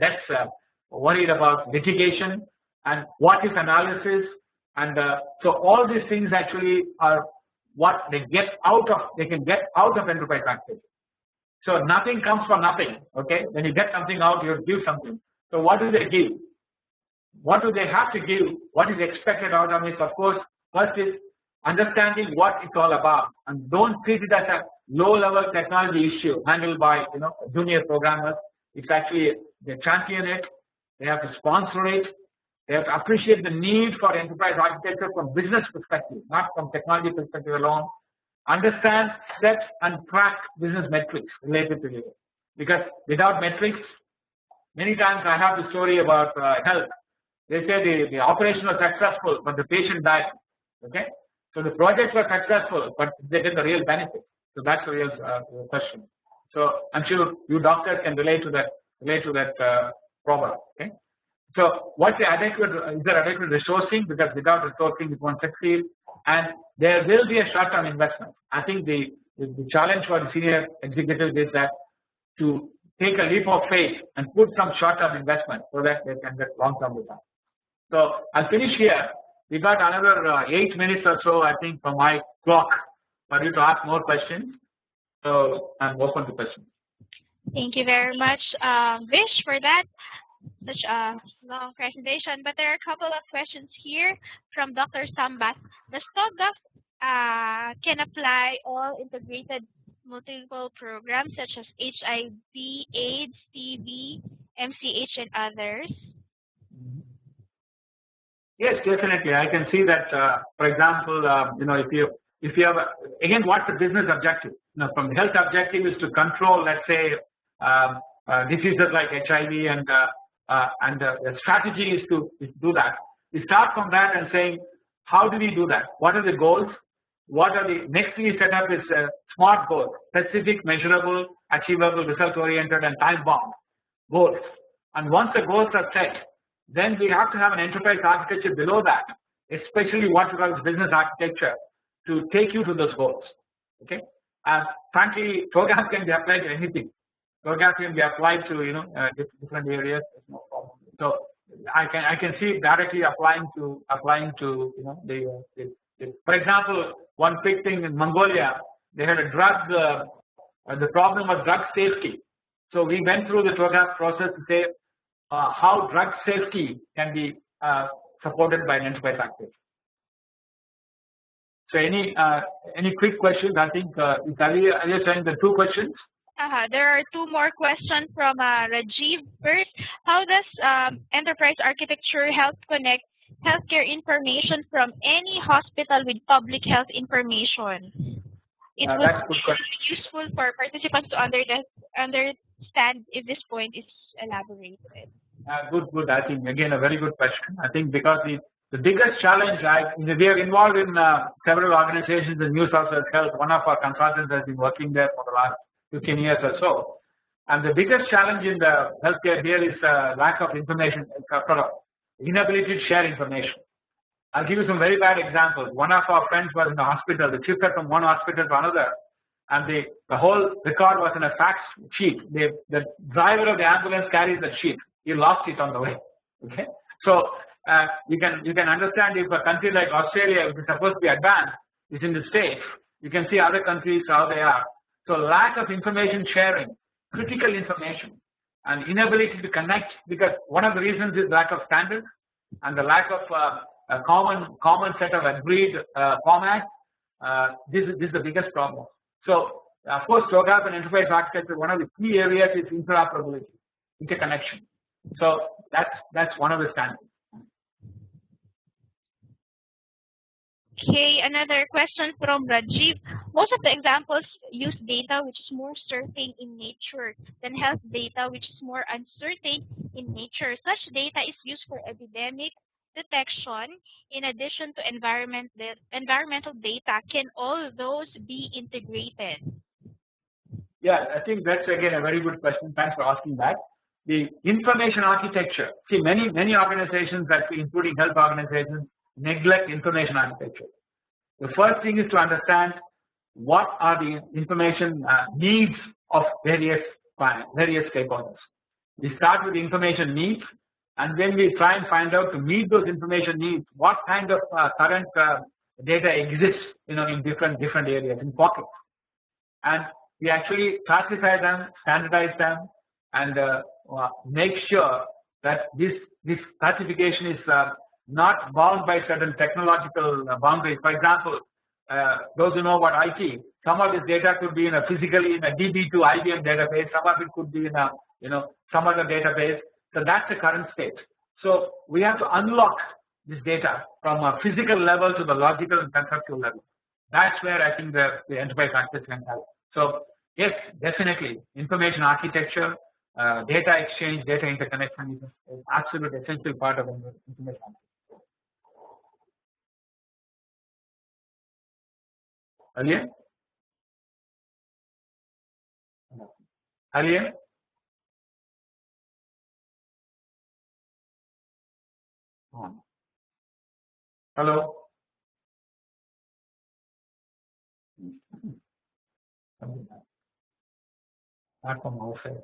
less worried about litigation and what if analysis, and so all these things actually are what they get out of. They can get out of enterprise architecture. So nothing comes for nothing. Okay, when you get something out, you give something. So what do they give? What do they have to give? What is expected out of it? Of course, first is understanding what it's all about, and don't treat it as a low-level technology issue handled by junior programmers. It's actually they champion it. They have to sponsor it. They have to appreciate the need for enterprise architecture from business perspective, not from technology perspective alone. Understand, set, and track business metrics related to it. Because without metrics, many times I have the story about health. They say the operation was successful, but the patient died. Okay, so the projects were successful, but they get the real benefit. So that's the real question. So I'm sure you doctors can relate to that problem. Okay. So what's the adequate? Is there adequate resourcing? Because without resourcing, it won't succeed. And there will be a short-term investment. I think the challenge for the senior executives is that to take a leap of faith and put some short-term investment so that they can get long-term return. So I'll finish here. We got another 8 minutes or so, I think, from my clock for you to ask more questions. So I'm open to questions. Thank you very much, Vish, for that. Such a long presentation, but there are a couple of questions here from Dr. Sambat. The StockGov can apply all integrated multiple programs such as HIV, AIDS, TB, MCH, and others. Yes, definitely. I can see that. For example, if you have again, what's the business objective? From the health objective is to control, let's say, diseases like HIV and the strategy is to do that. We start from that and saying, how do we do that? What are the goals? What are the next we set up is SMART goals: specific, measurable, achievable, result-oriented, and time-bound goals. And once the goals are set, then we have to have an enterprise architecture below that, especially what we call business architecture, to take you to those goals. Okay. And frankly, programs can be applied to anything. Programs can be applied to different areas. No problem. So I can see it directly applying to for example, one quick thing in Mongolia, they had a drug. The problem was drug safety. So we went through the program process to say how drug safety can be supported by an enterprise architecture. So any quick questions? I think are you saying the 2 questions? There are 2 more questions from Rajiv. First, how does enterprise architecture help connect healthcare information from any hospital with public health information? It would be useful for participants to understand if this point is elaborated. Good. I think again a very good question. I think because the biggest challenge, we are involved in several organizations in New South Wales Health. One of our consultants has been working there for the last 15 years or so. And the biggest challenge in the healthcare here is lack of information, inability to share information. I'll give you some very bad examples. One of our friends was in a hospital. They shifted from one hospital to another, and the whole record was in a fax sheet. The driver of the ambulance carries that sheet. He lost it on the way. Okay, so you can understand if a country like Australia, which is supposed to be advanced, is in the state. You can see other countries how they are. So lack of information sharing, critical information, and inability to connect, because one of the reasons is lack of standards and the lack of a common set of agreed format. This is the biggest problem. So of course, TOGAF and enterprise architecture, one of the key areas is interoperability, interconnection. So that's one of the standards. Okay, another question from Rajiv. Most of the examples use data which is more certain in nature than health data which is more uncertain in nature. Such data is used for epidemic detection in addition to environmental data. Can all those be integrated? Yeah, I think that's again a very good question. Thanks for asking that. The information architecture. See, many organizations, including health organizations, neglect information architecture. The first thing is to understand what are the information needs of various stakeholders. We start with information needs, and then we try and find out, to meet those information needs, what kind of current data exists, in different areas, in pockets, and we actually classify them, standardize them, and make sure that this classification is not bound by certain technological boundaries. For example, those who know about IT, some of this data could be physically in a DB2 IBM database. Some of it could be in a some other database. So that's the current state. So we have to unlock this data from a physical level to the logical and conceptual level. That's where I think the enterprise architecture can help. So yes, definitely, information architecture, data exchange, data interconnection is an absolute essential part of information architecture. Alien? Alien? Hello? Not from outside.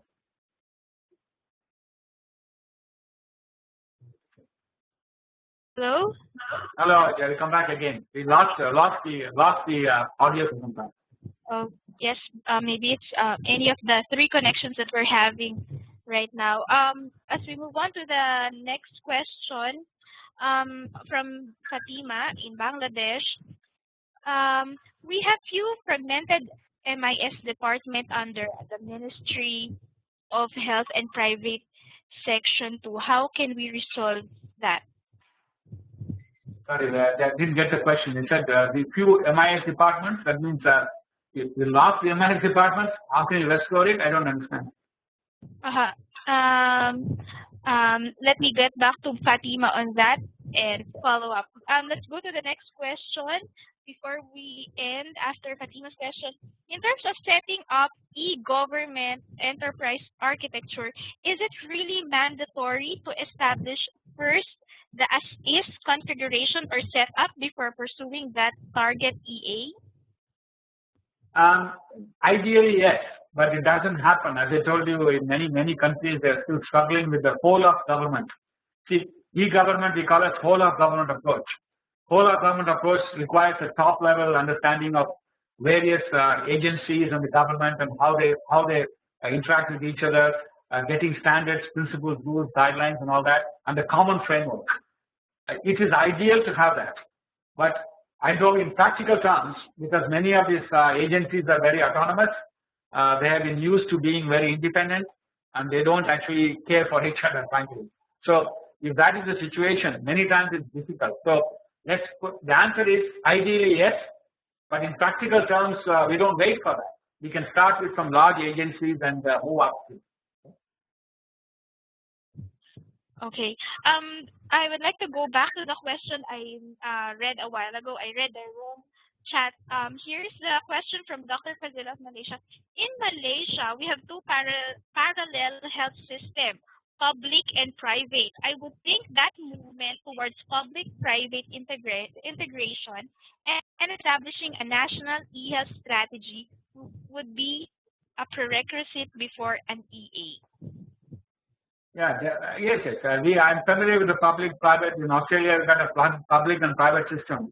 Hello? Hello, Jerry, come back again. We lost the audio for some time. Oh, yes, maybe it's any of the three connections that we're having right now. As we move on to the next question from Fatima in Bangladesh, we have few fragmented MIS department under the Ministry of Health and Private Section 2. How can we resolve that? Sorry, I didn't get the question. You said the few MIS departments, that means you lost the MIS departments. How can you restore it? I don't understand. Let me get back to Fatima on that and follow up. Let's go to the next question before we end after Fatima's question. In terms of setting up e-government enterprise architecture, is it really mandatory to establish first the as-is configuration or setup before pursuing that target EA? Ideally, yes, but it doesn't happen. As I told you, in many countries, they're still struggling with the whole of government. See, e-government, we call it whole of government approach. Whole of government approach requires a top level understanding of various agencies and the government and how they interact with each other, getting standards, principles, rules, guidelines, and all that, and the common framework. It is ideal to have that, but I know in practical terms, because many of these agencies are very autonomous, they have been used to being very independent, and they don't actually care for each other, frankly. So if that is the situation, many times it's difficult. So the answer is ideally yes, but in practical terms, we don't wait for that. We can start with some large agencies and move up. Okay. I would like to go back to the question I read a while ago. I read the wrong chat. Here's the question from Dr. Fazil of Malaysia. In Malaysia, we have two parallel health systems. public and private. I would think that movement towards public-private integration and establishing a national e-health strategy would be a prerequisite before an EA. Yeah, yes, yes. I'm familiar with the public-private. In Australia, we've got a public and private system.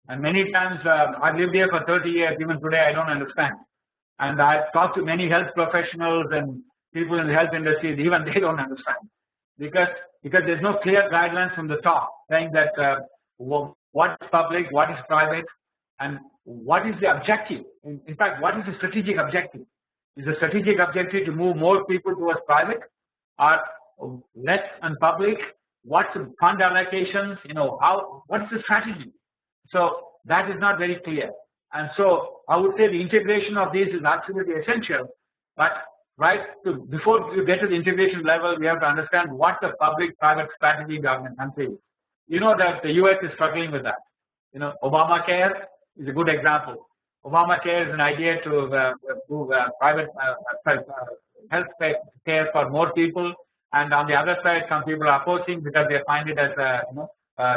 And many times, I've lived here for 30 years. Even today, I don't understand. And I've talked to many health professionals and people in the health industry. Even they don't understand because there's no clear guidelines from the top saying that what is public, what is private, and what is the objective. In fact, what is the strategic objective? Is the strategic objective to move more people towards private, or less and public? What's the fund allocations? What's the strategy? So that is not very clear. And so I would say the integration of these is absolutely essential. But before you get to the integration level, we have to understand what the public-private strategy government country is. You know that the US is struggling with that. Obamacare is a good example. Obamacare is an idea to private health care for more people, and on the other side, some people are opposing because they find it as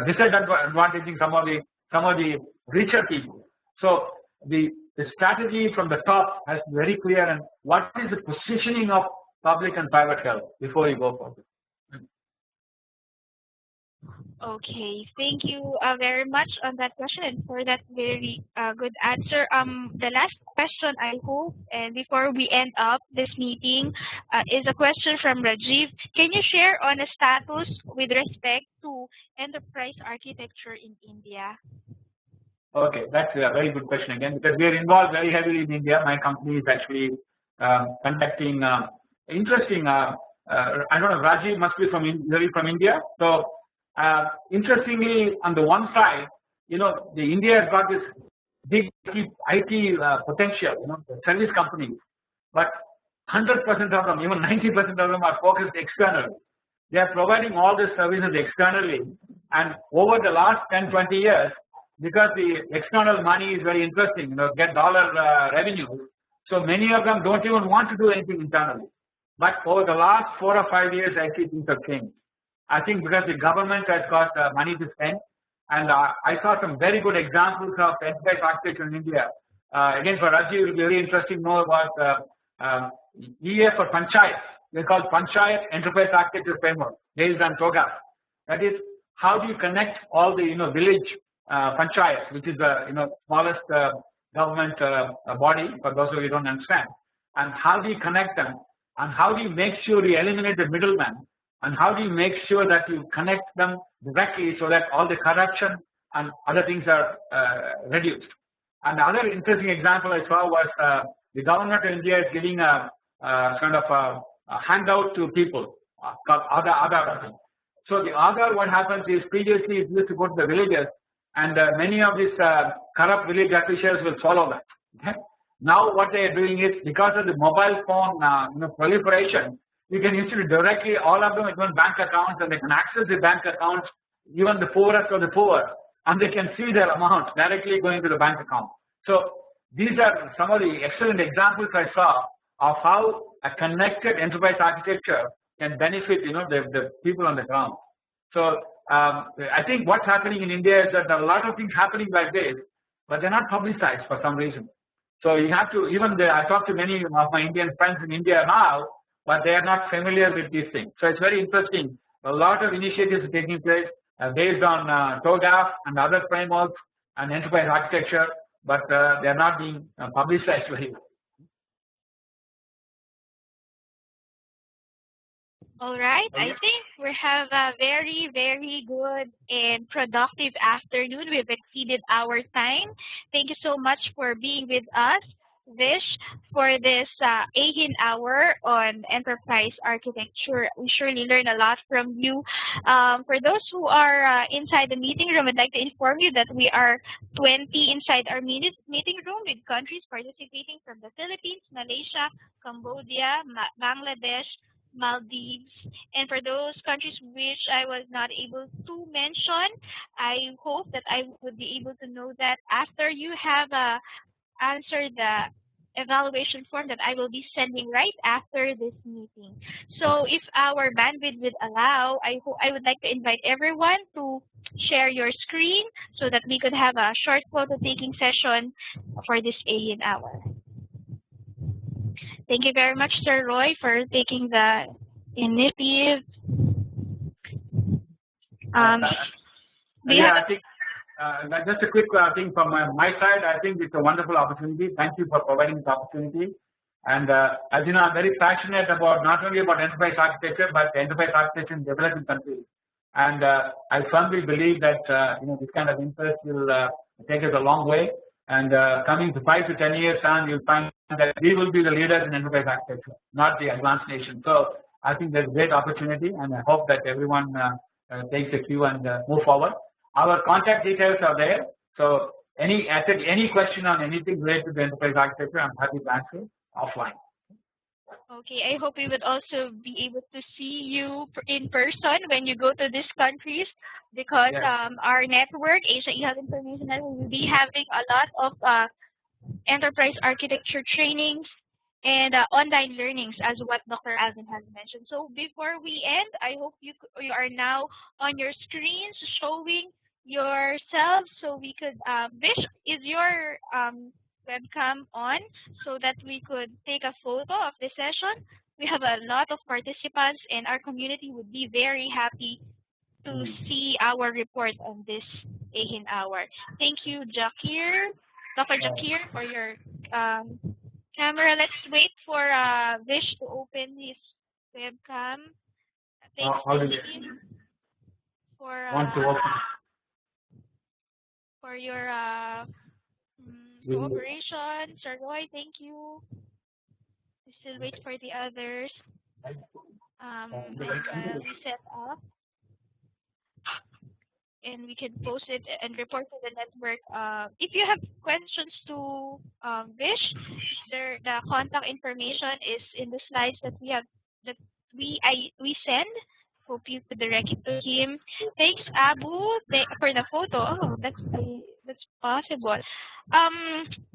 disadvantaging some of the richer people. So the strategy from the top has to be very clear, and what is the positioning of public and private health before you go for it. Okay, thank you very much on that question and for that very good answer. The last question, I hope, and before we end up this meeting, is a question from Rajiv. Can you share on a status with respect to enterprise architecture in India? Okay, that's a very good question again, because we are involved very heavily in India. My company is actually conducting interesting. I don't know. Rajiv must be from India. So interestingly, on the one side, the India has got this big IT potential. The service companies, but 100% of them, even 90% of them, are focused externally. They are providing all the services externally, and over the last 10-20 years, because the external money is very interesting, get dollar revenue. So many of them don't even want to do anything internally. But over the last 4 or 5 years, I see things have changed. I think because the government has got money to spend, and I saw some very good examples of enterprise architecture in India. Again, for Rajiv, it will be very interesting to know about EA for Panchayat. They're called Panchayat Enterprise Architecture Framework, based on TOGAF. That is, how do you connect all the village panchayats, which is the smallest government body for those of you who don't understand, and how do you connect them, and how do you make sure you eliminate the middleman, and how do you make sure that you connect them directly so that all the corruption and other things are reduced. And the other interesting example I saw was the government of India is giving a kind of a handout to people called Aadhaar. So the Aadhaar, what happens is previously it used to go to the villages, and many of these corrupt village officials will follow that. Okay? Now what they are doing is, because of the mobile phone proliferation, you can instantly directly, all of them have bank accounts, and they can access the bank accounts, even the poorest of the poor, and they can see their amount directly going to the bank account. So these are some of the excellent examples I saw of how a connected enterprise architecture can benefit the people on the ground. So I think what's happening in India is that there are a lot of things happening like this, but they're not publicized for some reason. So you have to, I talk to many of my Indian friends in India now, but they are not familiar with these things. So it's very interesting. A lot of initiatives are taking place based on TOGAF and other frameworks and enterprise architecture, but they are not being publicized very well. All right, I think we have a very, very good and productive afternoon. We've exceeded our time. Thank you so much for being with us, Vish, for this AeHIN Hour on enterprise architecture. We surely learn a lot from you. For those who are inside the meeting room, I'd like to inform you that we are 20 inside our meeting room, with countries participating from the Philippines, Malaysia, Cambodia, Bangladesh, Maldives, and for those countries which I was not able to mention, I hope that I would be able to know that after you have answered evaluation form that I will be sending right after this meeting. So if our bandwidth would allow, I would like to invite everyone to share your screen so that we could have a short photo taking session for this AeHIN hour. Thank you very much, Sir Roy, for taking the initiative. Yeah, I think just a quick thing from my side. I think it's a wonderful opportunity. Thank you for providing this opportunity. And as you know, I'm very passionate about not only about enterprise architecture, but enterprise architecture in developing countries. And I firmly believe that this kind of interest will take us a long way. And coming to 5 to 10 years time, you'll find that we will be the leaders in enterprise architecture, not the advanced nation. So I think there's great opportunity, and I hope that everyone takes the cue and move forward. Our contact details are there. So any question on anything related to enterprise architecture, I'm happy to answer offline. Okay, I hope we would also be able to see you in person when you go to these countries, because our network, AsiaEHIN Information Network, will be having a lot of enterprise architecture trainings and online learnings, as what Dr. Alvin has mentioned. So before we end, I hope you are now on your screens showing yourselves, so we could Vish, is your webcam on so that we could take a photo of the session? We have a lot of participants, and our community would be very happy to see our report on this AeHIN hour. Thank you, Jakir, Dr. Jakir, for your camera. Let's wait for Vish to open his webcam. Thanks, for your cooperation. Sir Roy, thank you. We still wait for the others. We set up, and we can post it and report to the network. If you have questions to Vish, the contact information is in the slides that we send. Hope you could direct it to him. Thanks, Abu, for the photo. Oh, that's possible.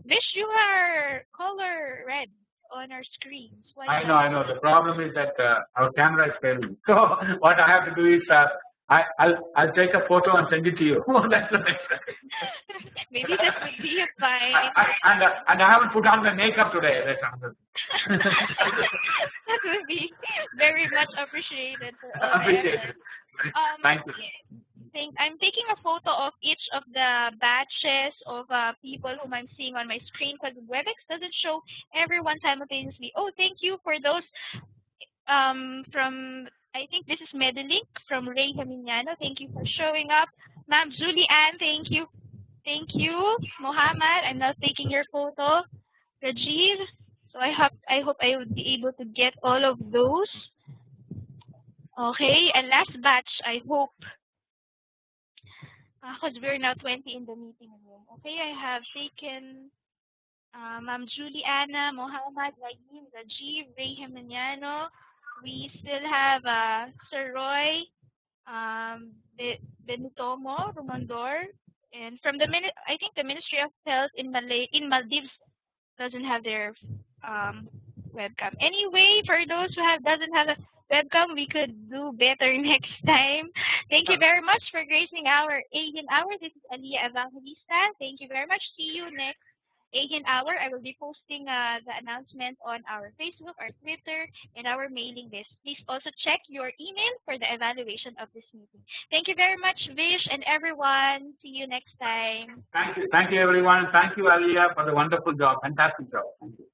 Vish, you are color red on our screens. I know. The problem is that our camera is failing. So what I have to do is I'll take a photo and send it to you. That's the best. Maybe that would be fine. And I haven't put on the makeup today. That's another. That would be very much appreciated for all the effort. Thank you. I'm taking a photo of each of the batches of people whom I'm seeing on my screen, because WebEx doesn't show everyone simultaneously. Oh, thank you for those from, I think this is Medelink from Ray Geminiano. Thank you for showing up. Ma'am Julie Ann, thank you. Thank you. Mohammed, I'm now taking your photo. Rajiv. So I hope I would be able to get all of those. Okay, and last batch, I hope. Because we're now 20 in the meeting room. Okay, I have taken Ma'am Juliana, Mohammed, Naeem, Rajiv, Ray Geminiano. We still have Sir Roy, Benutomo, Romandor, and from I think the Ministry of Health in Maldives doesn't have their webcam. Anyway, for those who doesn't have a webcam, we could do better next time. Thank you very much for gracing our AeHIN hour. This is Aliyah Evangelista. Thank you very much. See you next AeHIN hour. I will be posting the announcement on our Facebook, our Twitter, and our mailing list. Please also check your email for the evaluation of this meeting. Thank you very much, Vish, and everyone. See you next time. Thank you. Thank you, everyone. Thank you, Aliyah, for the wonderful job. Fantastic job. Thank you.